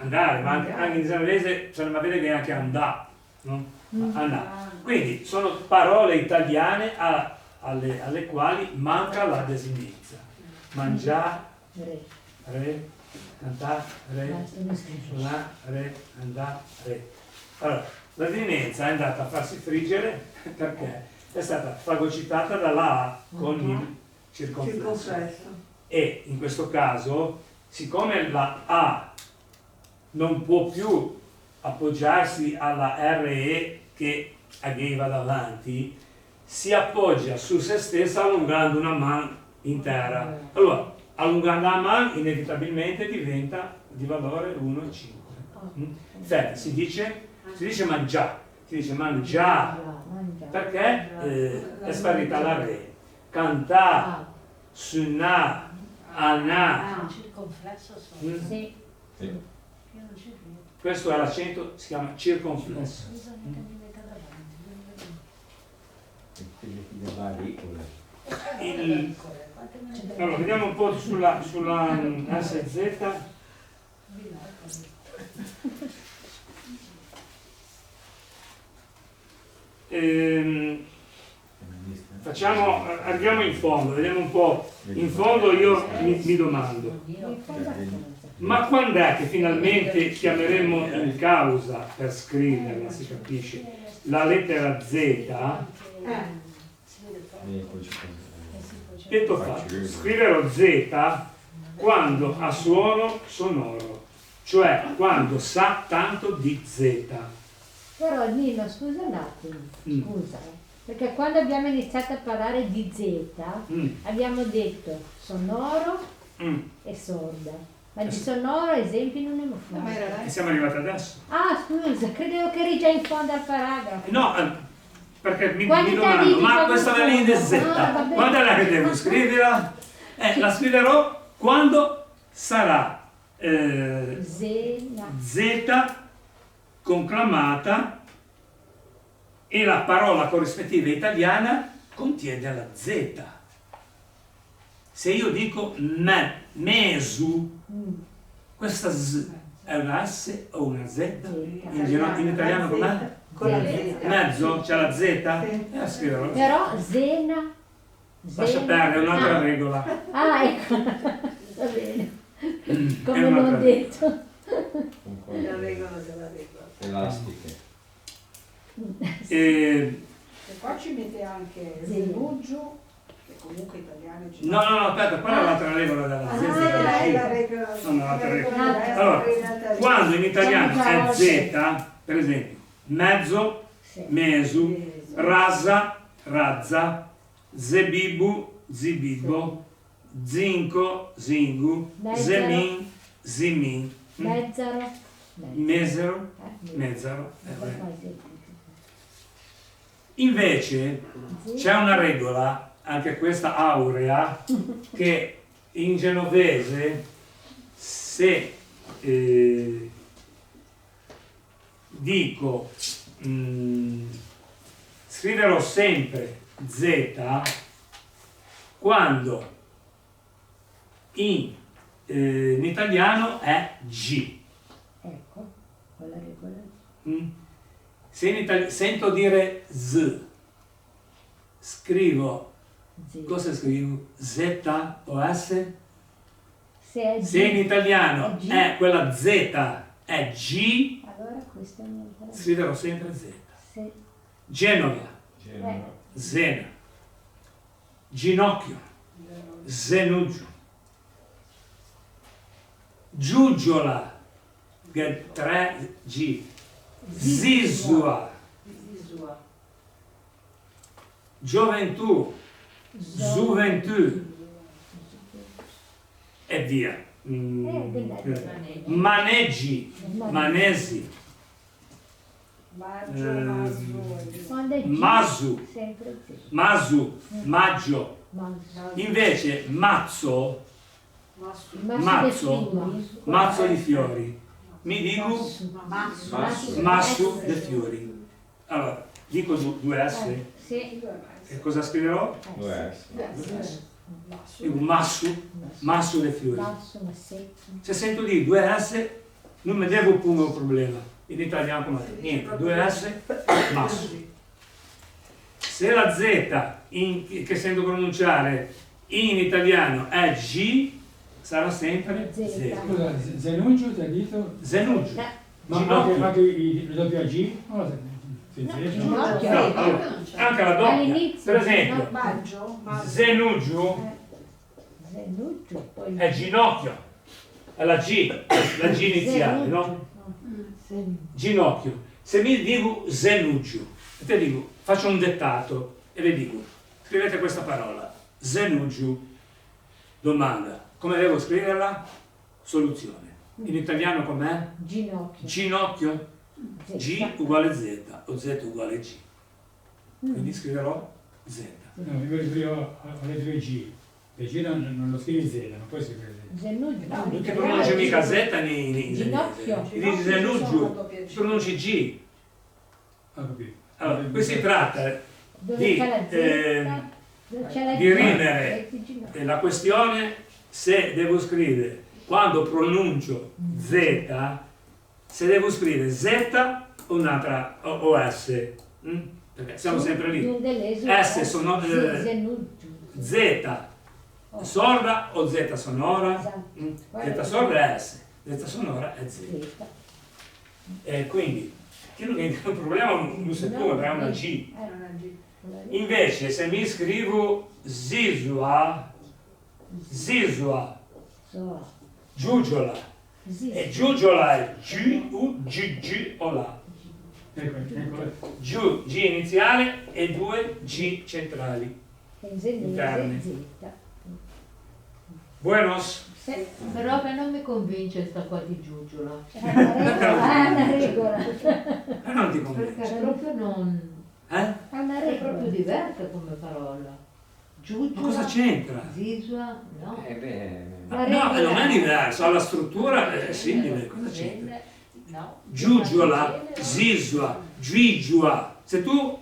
Andare, ma anche in israelese cioè, ma vede che è anche andare, no? Andare. Quindi sono parole italiane alle quali manca la desinenza. Mangiare, cantare, suonare, andare. Allora, la desinenza è andata a farsi friggere perché è stata fagocitata dalla A con il circonflesso. E in questo caso, siccome la A non può più appoggiarsi alla RE che aghiva davanti, si appoggia su se stessa allungando una man intera. Allora, allungando la man inevitabilmente diventa di valore 1,5. Infatti si dice mangiare, si dice mangiare, perché è sparita la re. Cantare, suonare, anà. Circonflesso solo. Sì. Io non ci credo. Questo è l'accento, si chiama circonflesso. Bisogna che mi metta davanti. Allora, vediamo un po' sulla SZ. Arriviamo in fondo, vediamo un po'. In fondo io mi domando, ma quando è che finalmente chiameremo in causa, per scriverla, si capisce, la lettera Z? Detto fatto, scriverò Z quando ha suono sonoro, cioè quando sa tanto di Z. Però Nino, scusa un attimo, scusa, perché quando abbiamo iniziato a parlare di Z abbiamo detto sonoro e sorda, ma di sonoro esempi non ne ho fatto. E siamo arrivati adesso. Ah scusa, credevo che eri già in fondo al paragrafo. No, perché mi Quanti domando, anni ma ti questa fanno è Z, vabbè. quando è la che devo scriverla? La scriverò quando sarà Z conclamata e la parola corrispettiva italiana contiene la Z. Se io dico mesu, questa Z è una S o una Z? In italiano com'è? Mezzo? C'è la Z? La scriverò. Però Zena. Lascia perdere, è un'altra regola. Ah, ecco. Va bene. È Come non ho un'altra detto. La regola della regola. Elastiche. E qua ci mette anche Zenuggio, che comunque italiano ci No, aspetta, quella è l'altra regola della Z. è la regola. No, l'altra regola. diversa, Allora, in realtà quando in italiano è Z, per esempio, mezzo, mesu, rasa, razza, zebibu, zibibo, zinco, zingu, zemin, zimin, Mezzaro. mesero, mezzaro. Invece c'è una regola, anche questa aurea, che in genovese se dico scriverò sempre Z quando in italiano è G. Ecco. con la regola. Se in sento dire Z, scrivo, Z. cosa scrivo? Z o S? Se è G, Se in italiano è G. è quella Z è G, allora questa è un'altra. scriverò sempre Z. Se, Genova, Genova. Zena, ginocchio, Zenugio, giugiola, che 3G, Zizua, gioventù, gioventù e via. Maneggi, manesi, quando è G, masu, sempre Z. masu, maggio. Mazzo. Invece mazzo, Mazzo mazzo di fiori, mi dico masso dei fiori. Allora, dico due S, Sì. e cosa scriverò? Due S. Dico masso dei fiori. Basso, ma sì. Se sento dire due S, non mi devo porre un problema. In italiano come niente, due S, masso. Se la Z che sento pronunciare in italiano è G, sarà sempre Z. Scusa, Zenugio ti ha detto? Zenugio. Ma Ginocchio. anche il doppio G? No, ginocchio. No, allora, anche la doppia. All'inizio, Per esempio, Maggio, Zenugio Zenugio, poi è ginocchio, è la G iniziale, no? Ginocchio. Se mi dico Zenugio, te dico, faccio un dettato e vi dico, scrivete questa parola, Zenugio, domanda, come devo scriverla? Soluzione. In italiano com'è? ginocchio. Ginocchio, Z. G uguale Z o Z uguale G. Quindi scriverò Z. No, io ho le due G. Le G non lo scrivi Z, non puoi scrivere Z. Zenugio. Non ti pronunci mica Z in Ginocchio. Ti dici Zenugio, pronunci G. Ho capito. Allora, qui si tratta Dove di, c'è la Z? Dove c'è la di G? rimere metti ginocchio. la questione se devo scrivere, quando pronuncio Z, se devo scrivere Z o un'altra o S. Perché siamo sempre lì. S sono Zenugio. Z sorda o Z sonora? Esatto. Z sorda è S, Z sonora è Z. Z. E quindi il problema non si pone, è una G. Invece se mi scrivo Zizua, So. giugiola, e giugiola è G o la. Ecco. Giù, G iniziale e due G centrali. Interne. Z. Buenos? Però che non mi convince sta qua di giugiola. È una regola. Non ti Perché convince. proprio non... Eh? È una È proprio regola. diversa come parola. Ma Giugiola, cosa c'entra? Zisua, no. La No, regola. non è diverso, la struttura è simile. Cosa c'entra? No. Giugiola, zizua, giugiola. Se tu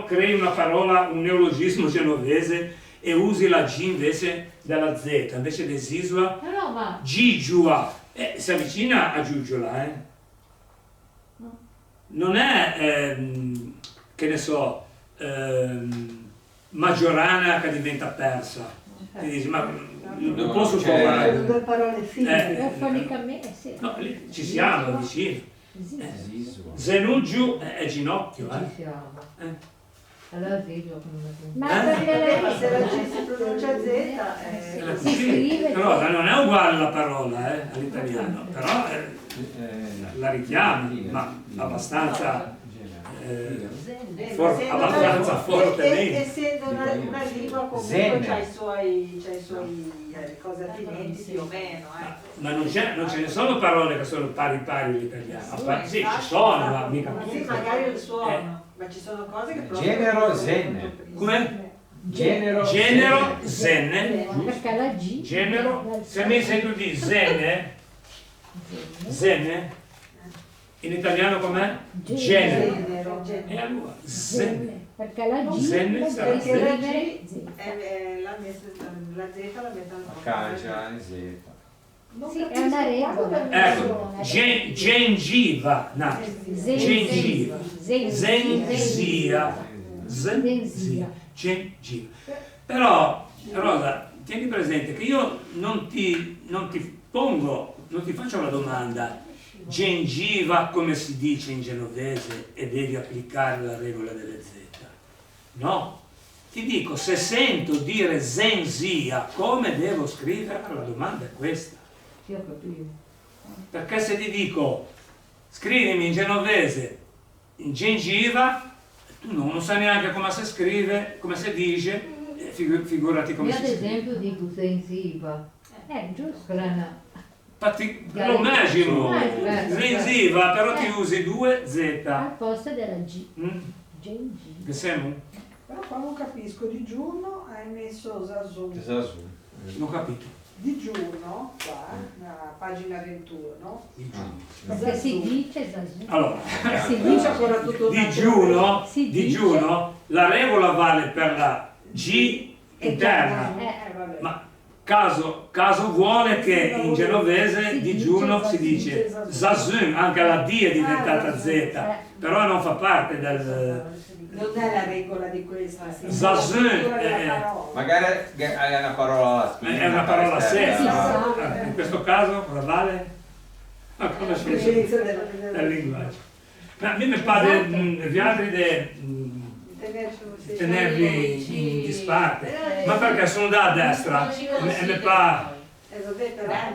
crei una parola, un neologismo genovese e usi la G invece della Z, invece di zizua, No, ma gigiua, si avvicina a giugiola, Non è, che ne so, maggiorana che diventa persa. Ti dici, ma non posso trovare. Due parole simili. Fonicamente, sì. No, lì ci siamo vicino. Zizua. Zenugio è ginocchio, ci siamo. Allora Zisua come Ma Eh? perché Ma se la la G si pronuncia Z, È la Si così. scrive Però che- non è uguale la parola all'italiano, però la richiami, ma abbastanza, abbastanza fortemente. essendo una lingua comunque Zen. c'ha i suoi cose attinenti più o meno. Ma non ce ne sono parole che sono pari all'italiano. Sì, ci sono, ma mica Ma sì, tutte. magari il suono, ma ci sono cose che proprio... Genero Zen. Come? Genero Zenne, Perché la G. genero, se mi sento di zenne, in italiano com'è? Genero. Genero, E allora, zenne. Perché la G Zenne la sarà devi Perché la scrivere G Z. è la Z la metà Cagia e Z. Sì, è una regola. Ecco, gengiva, no, gengiva, zenzia, gengiva. Però, Rosa, tieni presente che io non ti faccio la domanda gengiva come si dice in genovese e devi applicare la regola delle Z. No, ti dico, se sento dire zenzia, come devo scrivere? La domanda è questa. Io capisco. Perché se ti dico scrivimi in genovese in gengiva, tu non sai neanche come si scrive, come si dice, figurati come Io si ad scrive. esempio dico sensiva. Giusto. Quella Infatti lo immagino, zenziva, però ti usi due Z. Al posto della G. Mm? Gengiva. Che siamo? Però qua non capisco, digiuno hai messo Zazù. Non ho capito. Digiuno, qua, pagina 21. Perché si dice Zazù. Allora, Si dice ancora tutto digiuno, Si dice- digiuno, la regola vale per la G interna, Vabbè. ma caso vuole che in genovese Si digiuno dice si dice Zazù. Zazun, anche la D è diventata Z, Eh. però non fa parte del... Non è la regola di questa. Zazù, Magari è una parola latina. è una parola seria. Sì. In questo caso cosa vale? La conoscenza del linguaggio. Ma a me mi pare gli altri tenervi in disparte, ma perché sono da destra e mi pare...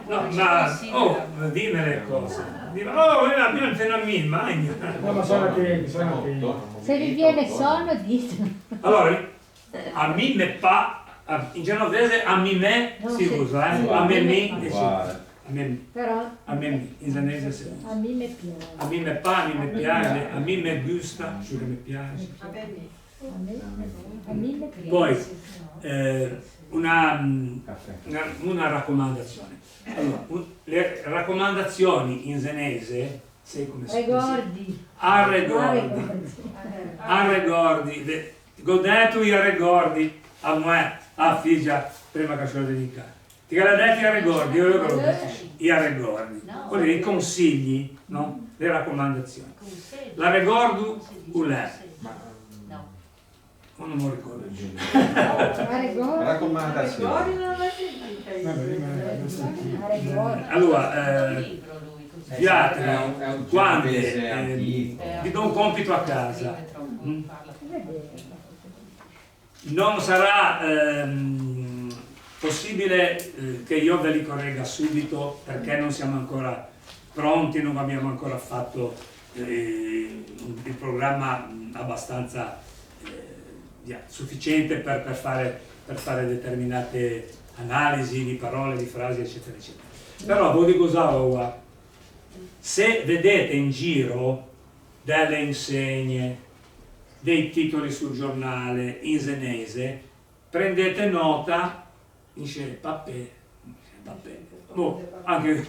No, ma dimmi le cose. Abbiamo finito magno. No, ma sono attenti, sono attenti. Se vi viene sonno dite. Allora, a me me pa, in genovese a me si usa, a me mi, Uguale. Però a me mi, in danese si usa. a me mi piace. A me me pa, a me me piace, a me me gusta, cioè che mi piace. A me mi piace. Poi, una raccomandazione. Allora, le raccomandazioni in senese, sai come si dice? Ricordi. Arregordi, godetu i arregordi a me, a figlia, prima che ce lo dedicare. Ti gradete i arregordi, i arregordi, quelli i consigli, no? Le raccomandazioni. La regordu ulè, non mi ricordo più. Raccomandazione. Allora, gli altri, È un quando genovese antico. vi do un compito a casa, non sarà possibile che io ve li corregga subito perché non siamo ancora pronti, non abbiamo ancora fatto il programma abbastanza sufficiente per fare determinate analisi di parole, di frasi, eccetera, eccetera. Però voi dico Zawa, se vedete in giro delle insegne, dei titoli sul giornale in senese, prendete nota in papè, anche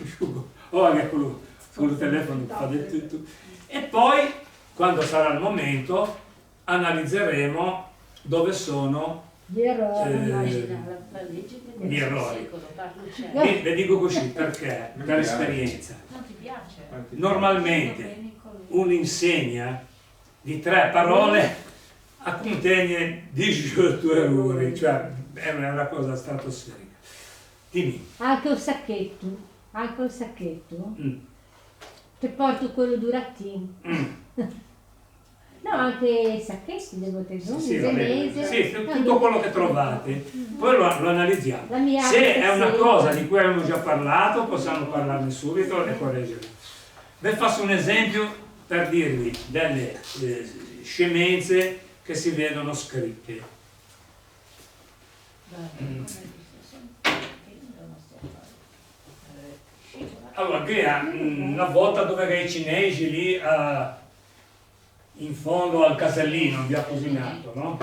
sul telefono fa del tutto. E poi, quando sarà il momento, analizzeremo dove sono Gli errori. gli errori. Le dico così perché, per esperienza, Non ti piace? normalmente un'insegna di 3 parole contiene 18 errori, cioè è una cosa stratosferica. Dimmi. Anche un sacchetto. Ti porto quello durattino. No, anche i sacchetti devo tenere, Sì, va bene. Sì, tutto quello che trovate, poi lo analizziamo. La mia Se è anche una se- cosa di cui abbiamo già parlato, possiamo parlarne subito e correggerla. Vi faccio un esempio per dirvi delle scemenze che si vedono scritte. Allora, qui una volta dove i cinesi lì in fondo al casellino, in via Cusinato, no?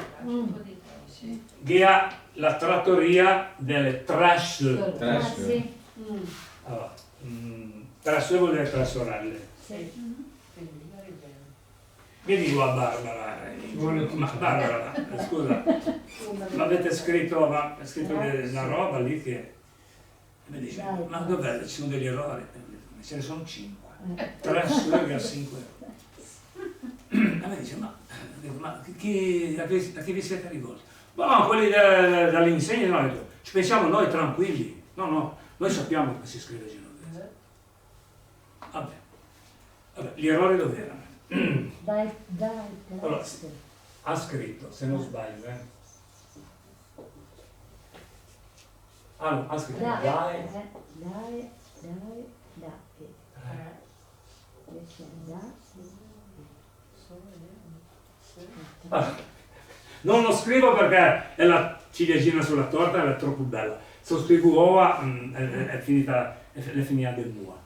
Che ha la trattoria delle trash. Allora, trash vuol dire tre sorelle. Vieni qua Barbara, ma Barbara, scusa, ma avete scritto una roba lì che mi dice, ma dov'è? Ci sono degli errori. Ce ne sono 5. 3 sughe a 5 euro. E mi dice, ma a chi vi siete rivolti? No, quelli dall'insegna, no, ci pensiamo noi tranquilli. No, noi sappiamo come si scrive genovese. Vabbè, gli errori dove erano? Dai, Allora, ha scritto, se non sbaglio, allora, ha scritto dai. Non lo scrivo perché è la ciliegina sulla torta, è troppo bella. Se lo scrivo ora è finita del mua.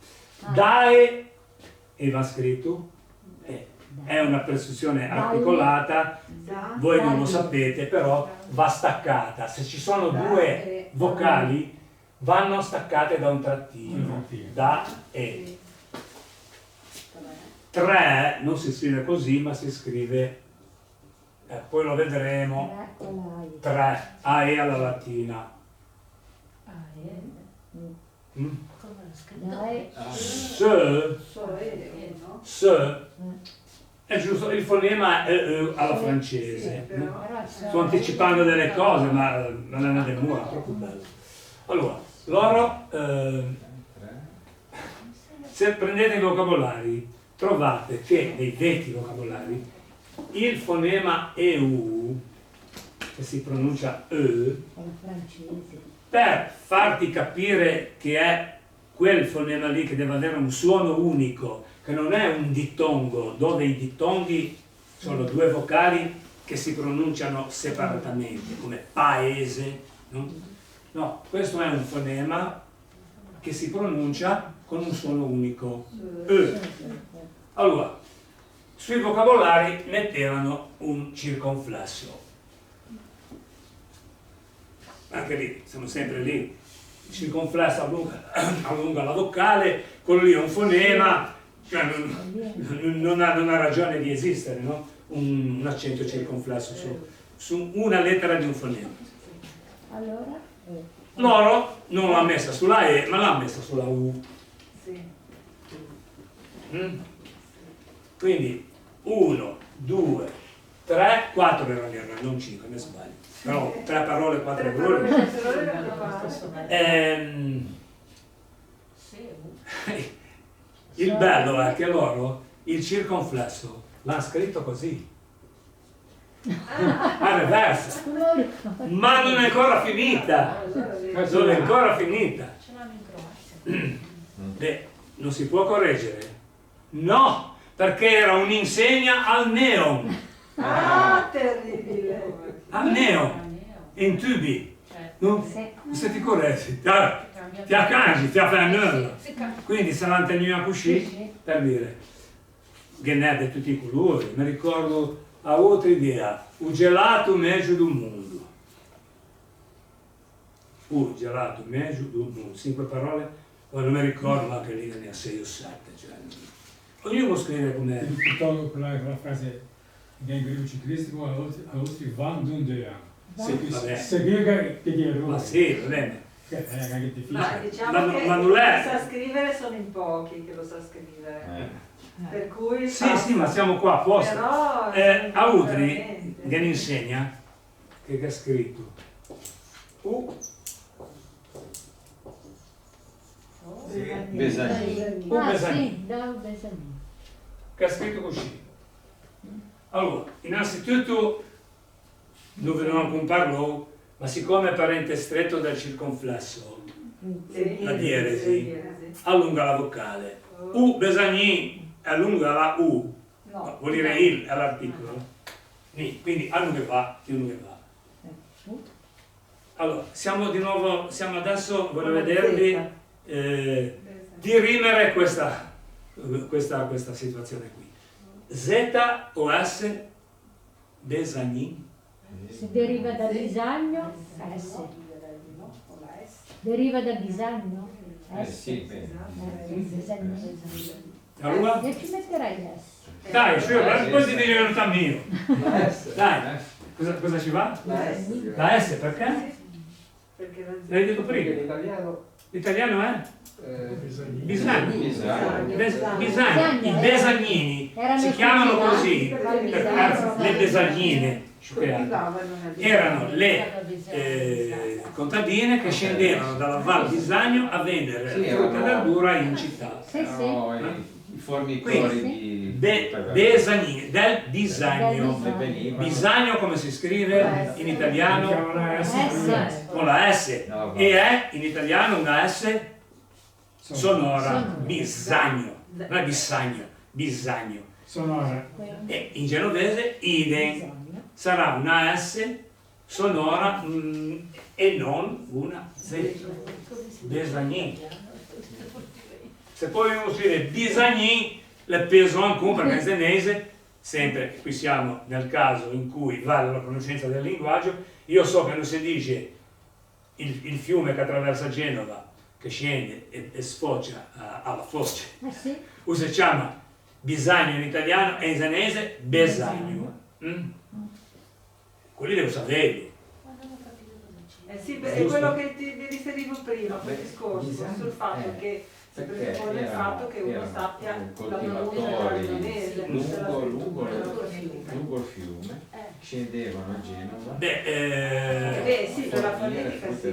Dai, e va scritto, è una preposizione articolata, voi non lo sapete, però va staccata. Se ci sono due vocali, vanno staccate da un trattino, da e. 3 non si scrive così, ma si scrive, poi lo vedremo, 3, AE alla latina. Se, è giusto, il fonema è alla francese. Sto anticipando delle cose, ma non è una demora, troppo bello. Allora, loro, se prendete i vocabolari, trovate che nei vecchi vocabolari il fonema EU, che si pronuncia E, per farti capire che è quel fonema lì che deve avere un suono unico, che non è un dittongo, dove i dittonghi sono due vocali che si pronunciano separatamente, come paese. No, questo è un fonema che si pronuncia con un suono unico. Allora, sui vocabolari mettevano un circonflesso. Anche lì, siamo sempre lì. Il circonflesso allunga la vocale, quello lì è un fonema, cioè non ha ragione di esistere, no? Un accento circonflesso su una lettera di un fonema. Allora? Loro non l'ha messa sulla E, ma l'ha messa sulla U. Quindi 1, 2, 3, 4 erano gli errori, non 5, ne sbaglio. Però 3 parole, 4 errori. Il bello è che loro il circonflesso l'hanno scritto così. A reverso. Ma non è ancora finita. Non è ancora finita. Beh, non si può correggere? No, perché era un'insegna al neon. Terribile. Al neon, in tubi. Non, se ti correggi, ti accangi, ti fai nulla. Quindi se l'hanno tenuto così, per dire, che ne è di tutti i colori. Mi ricordo a outra idea, o gelato meglio del mondo. O gelato meglio del mondo. 5 parole, poi non mi ricordo, ma anche lì ne ha 6 o 7. Cioè. Ognuno può scrivere come... Tolgo quella frase che in greco ciclistico a vostri van d'un dea. Seguire che dire ma sì, va bene. Che difficile. Ma diciamo che non è... sa scrivere sono in pochi che lo sa scrivere. Per cui Sì, ma siamo qua apposta. Però, Autri che ne insegna, che ha scritto U Besagni. Che ha scritto così. Allora, innanzitutto dove non parlo, ma siccome è parente stretto del circonflesso, la dieresi allunga la vocale. U Besagni allunga la U, vuol dire il è l'articolo. Quindi allunga va, chiunque va. Allora, siamo adesso, voglio vedervi dirimere questa situazione qui. Z o S, Besagni. Si deriva da bisagno, S. Deriva da bisagno? Sì, Allora? E ci metterai S. Dai, poi ti dico in realtà mio. Dai, cosa ci va? La S. La S perché? Perché L'hai detto prima. In italiano L'italiano è? Bisagni. Bisagni. Bisagni. I besagnini si chiamano così, anzi, le besagnine erano le contadine che scendevano dalla Val Bisagno a vendere frutta e verdura in città. Erano i fornitori di Besagnini, del Bisagno. Bisagno come si scrive in italiano? Con la S. E è in italiano una S sonora. Bisagno. Non è Bissagno, Bisagno. Sonora. E in genovese idem. Sarà una S sonora e non una Z. Besagnin. Se poi uno scrive Bisagnin, le peso ancora perché in senese, sempre qui siamo nel caso in cui vale la conoscenza del linguaggio, io so che non si dice il fiume che attraversa Genova, che scende e sfocia alla foce, o si chiama Bisagno in italiano e in senese Besagno. Quelli devo saperlo. Sì, è quello che ti riferivo prima, quel discorso, sul fatto che si presuppone il fatto che uno sappia la pronuncia giapponese. Lungo il fiume, scendevano a Genova. Sì, per la fonetica sì.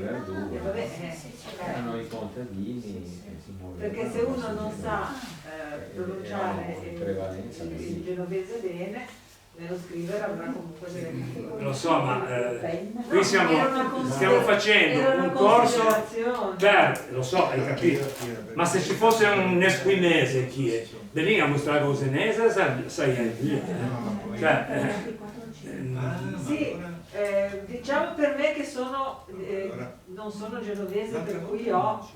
Erano i contadini che si muovevano. Perché se uno non sa pronunciare il genovese bene, nello scrivere avrà comunque delle categorie. Lo so, ma qui stiamo facendo un corso per, lo so, hai capito, ma se ci fosse un esquimese chi è? Veniamo strada senese, sai sì, diciamo per me che non sono genovese, per cui ho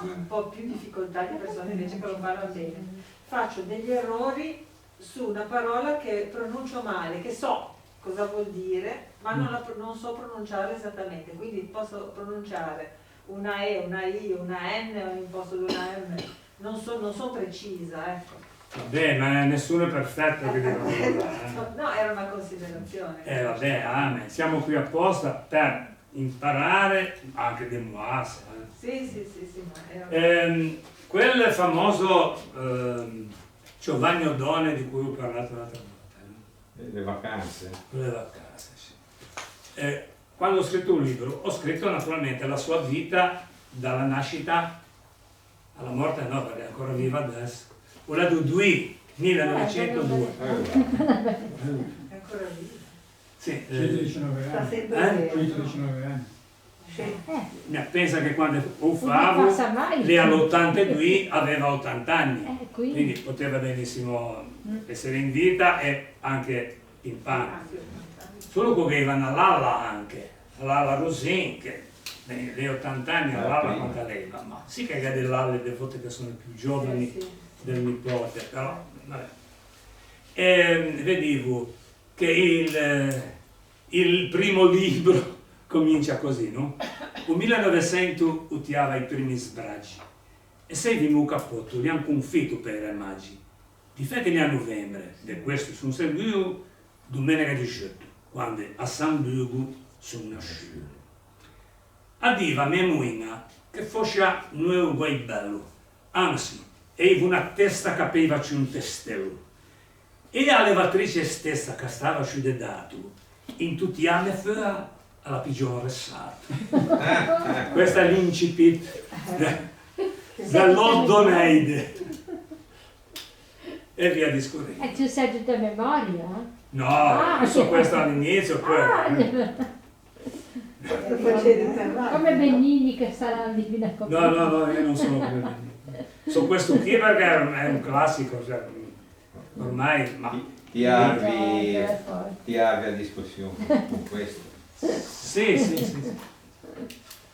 un po' più difficoltà di persone invece che lo parlano bene. Faccio degli errori su una parola che pronuncio male, che so cosa vuol dire, ma non so pronunciare esattamente, quindi posso pronunciare una E, una I, una N in posto di una M, non so precisa, ecco. Vabbè, ma nessuno è perfetto che deve No, era una considerazione. Vabbè, amen. Siamo qui apposta per imparare anche dei moas. Sì, ma era... Quel famoso Giovanni Odone di cui ho parlato l'altra volta. Le vacanze. Le vacanze, sì. Quando ho scritto un libro, ho scritto naturalmente la sua vita dalla nascita alla morte, no, perché è ancora viva adesso. Quella di 1902. È ancora viva. Sì. 119 Sta anni. sempre bene. 119 anni. Pensa che quando uffavo, lei all'82 aveva 80 anni, quindi poteva benissimo essere in vita e anche in panna. Solo che avevano l'ala anche, l'ala Rosin, che lei 80 anni, l'ala quanto aveva, ma sì che ha dell'ale devote che sono più giovani del nipote, però vabbè. E vedevo che il primo libro comincia così, no? Nel 1900 utiava i primi sbragi e sei venuto a capo, li hanno confitto per i magi. Difatti a novembre, e questo sono seguito domenica 18, quando a San Bugo sono nasciuto. Adiva mia moina che fosse non è uguale bello, anzi, aveva una testa che capivaci un testello. E la levatrice stessa che stava su dedato, in tutti gli anni fuori alla pigione ressato. Questa è l'incipit dell'Odoneide. E via discorrendo. E tu sai tutta a memoria? No, so questo all'inizio. Come Benigni che sarà in Divina Commedia. No, io non sono più Benigni. So questo qui perché è un classico, cioè, ormai, ma... Ti avvi a discussione con questo. Sì.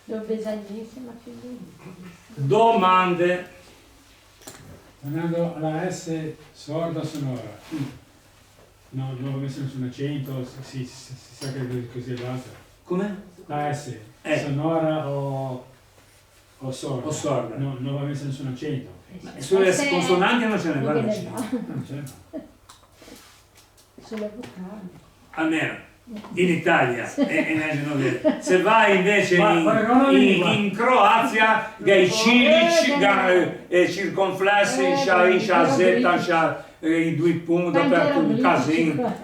Lo besagnissima figura. Domande. Tornando alla S sorda sonora, no, non ho messo nessun accento, si sa che così è basta. Come? La S, sonora o sorda? O sorda. No, non va messo nessun accento. Ma sulle consonanti non ce ne vanno. Non c'è. Sulle vocali. Almeno, in Italia e nel genovese. Se vai invece in Croazia, i cilici, i circonflessi, i due punti per un casino,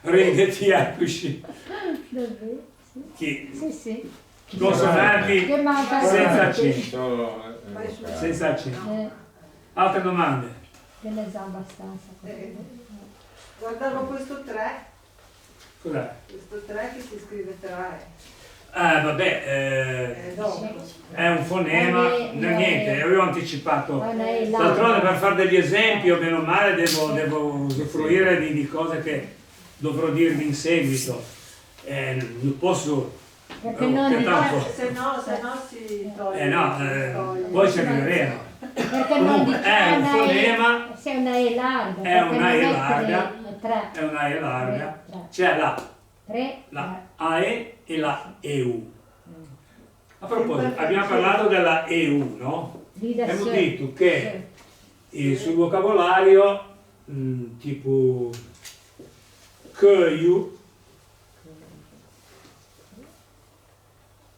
renditi a così. Sì. Consonanti senza C. Solo, Senza C. Altre domande? Che ne sa abbastanza. Guardavo questo 3, Cos'è? questo 3 che si scrive 3. Vabbè, Dopo. è un fonema, niente, avevo anticipato. D'altronde D'altronde per fare degli esempi, o meno male, devo usufruire di cose che dovrò dirvi in seguito. Non posso... Perché non che tanto... Se no si toglie. Poi ci arriveremo. Perché non Comunque, è un fonema, se è una E larga. è una E perché non larga, tre. è una E larga, Tre. c'è la Tre. AE e la EU. A proposito, abbiamo parlato della EU, no? Abbiamo detto che sul vocabolario, tipo Köju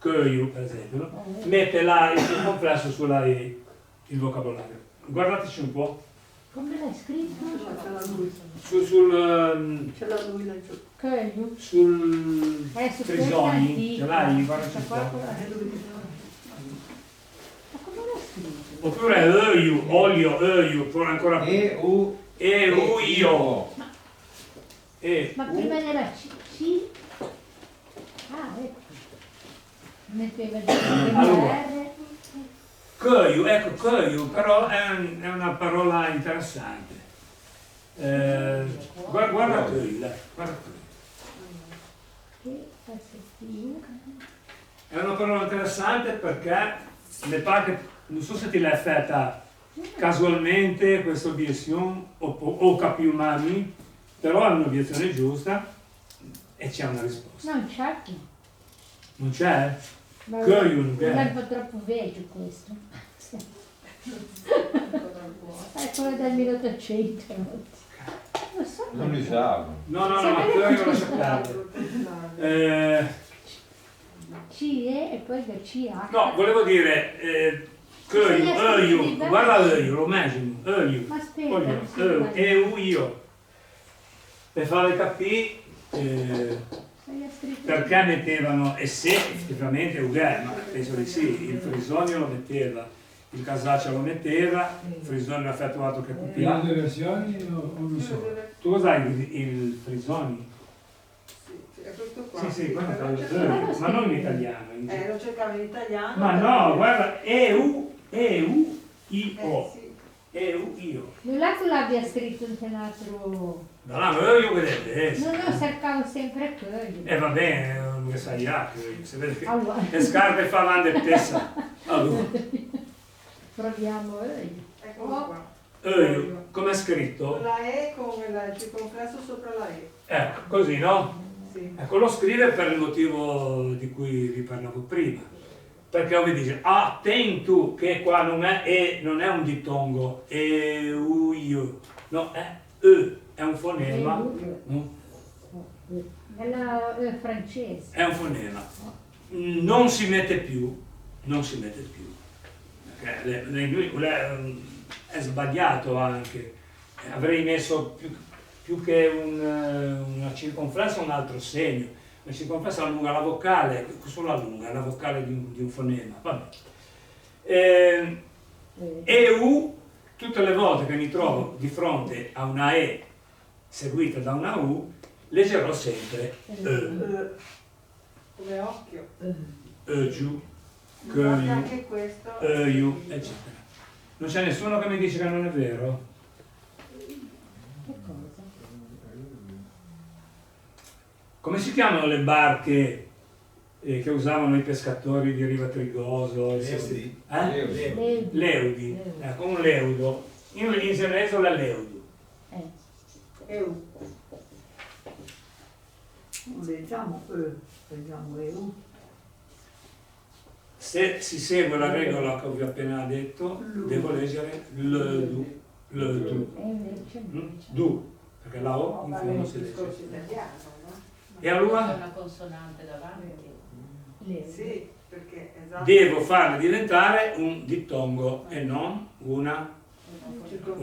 per esempio, mette il circonflesso sulla E, il vocabolario. Guardateci un po'. Come l'hai scritto? Ce l'ha lui laggiù. Köju. Sul Su Trisoni, ce l'hai? Guardaci un po'. Ma come l'hai scritto? Oppure Öju, olio, Öju, poi ancora più. Io. Ma prima era C. Ah, ecco. Metteva giù Allora. R. Köju, ecco Köju, però è una parola interessante. Guarda Köju, dai, guarda Köju. È una parola interessante perché mi pare che, non so se ti l'hai fatta casualmente questa obiezione o capiumani, però è un'obiezione giusta e c'è una risposta. Non c'è. Non c'è? Ma Köju non è un è. po' troppo vecchio questo. È quello del 1800. Non so. non li usavo. No, ma Köju lascia perdere. CE e poi da CH. No, volevo dire, Köju, Öju, guarda Öju, lo immagino, Öju, Ma aspetta, io, per farle capire perché mettevano, e se effettivamente Ugè, ma penso di sì, il Frisonio lo metteva, il Casaccia lo metteva, il Frisonio l'ha effettuato che Abbiamo copiava. due versioni o non so? Tu cos'hai il Frisonio? È questo qua. Sì, ma non in italiano. Lo cercavo in italiano. Ma no, guarda, EU, io. Sì. Io. Non è che l'abbia scritto in un altro. No, io vedete. No, cercavo sempre quello. Va bene, non sai che si vede che Allora. le scarpe fanno de pesa. Allora, Proviamo. Eccolo qua. come è scritto? Con la E con il circonflesso sopra la E. Ecco, così, no? Sì. Ecco, lo scrive per il motivo di cui vi parlavo prima. Perché vi dice, attento che qua non è un dittongo, io. No, è è un fonema. È la francese. È un fonema. Non si mette più. Perché è sbagliato anche. Avrei messo più che una circonflessa un altro segno. La circonflessa allunga la vocale, solo allunga la vocale di un fonema. Vabbè. EU, tutte le volte che mi trovo di fronte a una E seguita da una U, leggerò sempre Come occhio. giù, Anche questo. Iu, eccetera. Non c'è nessuno che mi dice che non è vero? Che cosa? Come si chiamano le barche che usavano i pescatori di Riva Trigoso? Leudi. Ecco, un leudo. In senese la leudo. EU. Non leggiamo leggiamo EU. Se si segue la regola che vi ho appena detto, devo leggere du. E invece. Du, perché la O in fondo si legge. Discorso italiano, no? E allora Una consonante davanti. Sì, perché esatto. devo farla diventare un dittongo e non un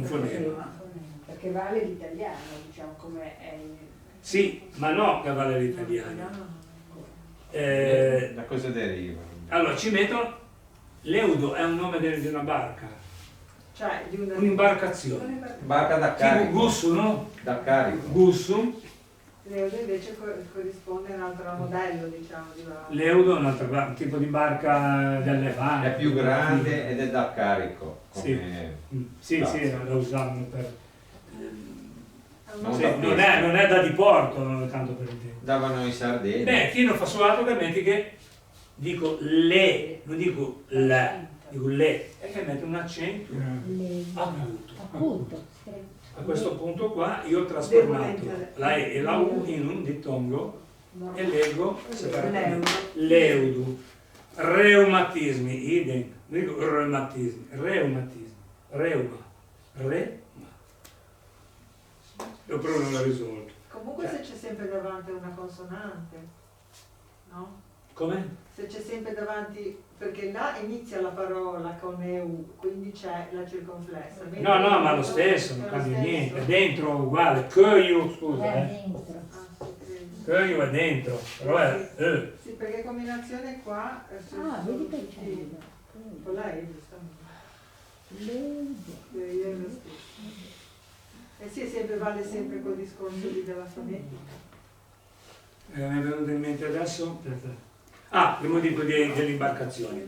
fonema. Perché vale l'italiano, diciamo, come è in... Sì, ma no che vale l'italiano. Da cosa deriva? Allora ci mettono, Leudo è un nome di una barca, Cioè di una... un'imbarcazione. Barca da Tipo carico. Gussu, no? Da carico. Gussu, Leudo invece corrisponde a un altro modello, diciamo, di barca. Leudo è un tipo di barca del Levante. È più grande ed è da carico. Sì. Come... Sì, Grazie. sì, lo usavano per... Non Sì, da non è da diporto, tanto per intendere. Davano in Sardegna. Beh, chi non fa solo altro che metti che dico le, non dico la, dico le, e che metto un accento acuto. Acuto. A questo punto qua io ho trasformato Devo leggere. la E e la U in un dittongo No. e leggo separatamente. Leudo. Leudo. Reumatismi, idem, non dico reumatismi, reumatismi, reuma, reuma. Io però non l'ho risolto. Comunque se c'è sempre davanti una consonante, no? Come? Se c'è sempre davanti, perché là inizia la parola con EU, quindi c'è la circonflessa. No, no, ma lo stesso, non cambia niente, è dentro uguale, Köju, scusa, Dentro. Ah, sì, credo. Köju è dentro, però è Sì, perché combinazione qua Ah, vedi che c'è tutti- con la E, giustamente. Io è lo stesso. Eh sì, sempre vale sempre col discorso lì della fonetica. mi è venuto in mente adesso, aspetta. Ah, prima dico delle imbarcazioni.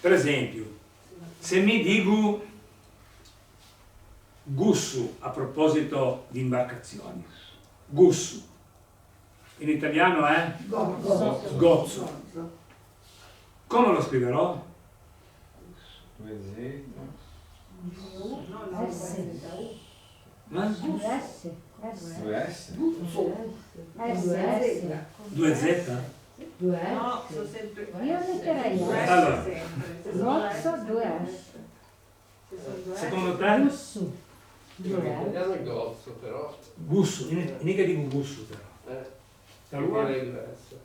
Per esempio, se mi dico Gussu, a proposito di imbarcazioni, Gussu, in italiano è Gozzo. Come lo scriverò? Due Z. No, S. Eh? S. Due S. S. Due Z? Due no, S. sono sempre Io metterei due S Allora. sempre. Se sono Gozzo, S, due sempre. S. Se sono due S. Secondo te? Gussu. Due Italiano S. è gozzo, però. Gussu, mica dico Gussu però. Allora, Direi due S.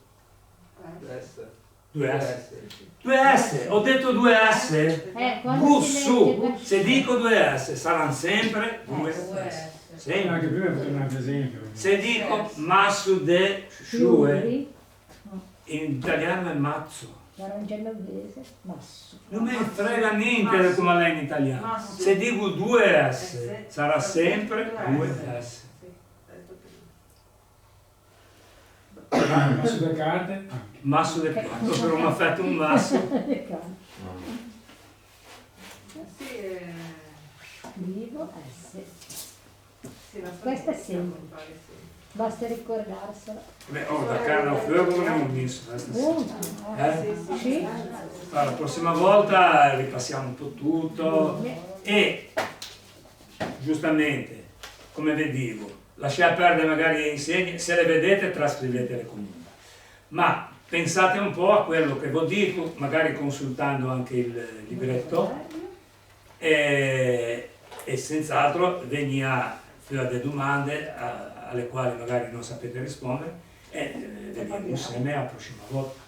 Due S. due S. Due S, ho detto due S? Quando Gussu, se dico due S saranno sempre due S. Sempre. Anche prima per tornare ad esempio. Se dico Massu de Shue, in italiano è mazzo. Era un genovese, Masso. Non me ne frega niente del come lei in italiano. Massu. Se dico due S, sarà sempre due S. Sì, detto prima. Masso da carte? Anche. Masso de Canto, però mi ha fatto un masso. Sì, Vivo S. sì, la Questa è fonetica semplice. mi pare, sì. Basta ricordarsela. Beh, da carne a fuoco non ho messo. Punto. Eh? Sì. Allora, la prossima volta ripassiamo un po' tutto e giustamente, come vedevo, lasciate perdere magari le insegne, se le vedete trascrivetele comunque. Ma pensate un po' a quello che vi dico, magari consultando anche il libretto e senz'altro venia delle domande alle quali magari non sapete rispondere e vediamo insieme la prossima volta.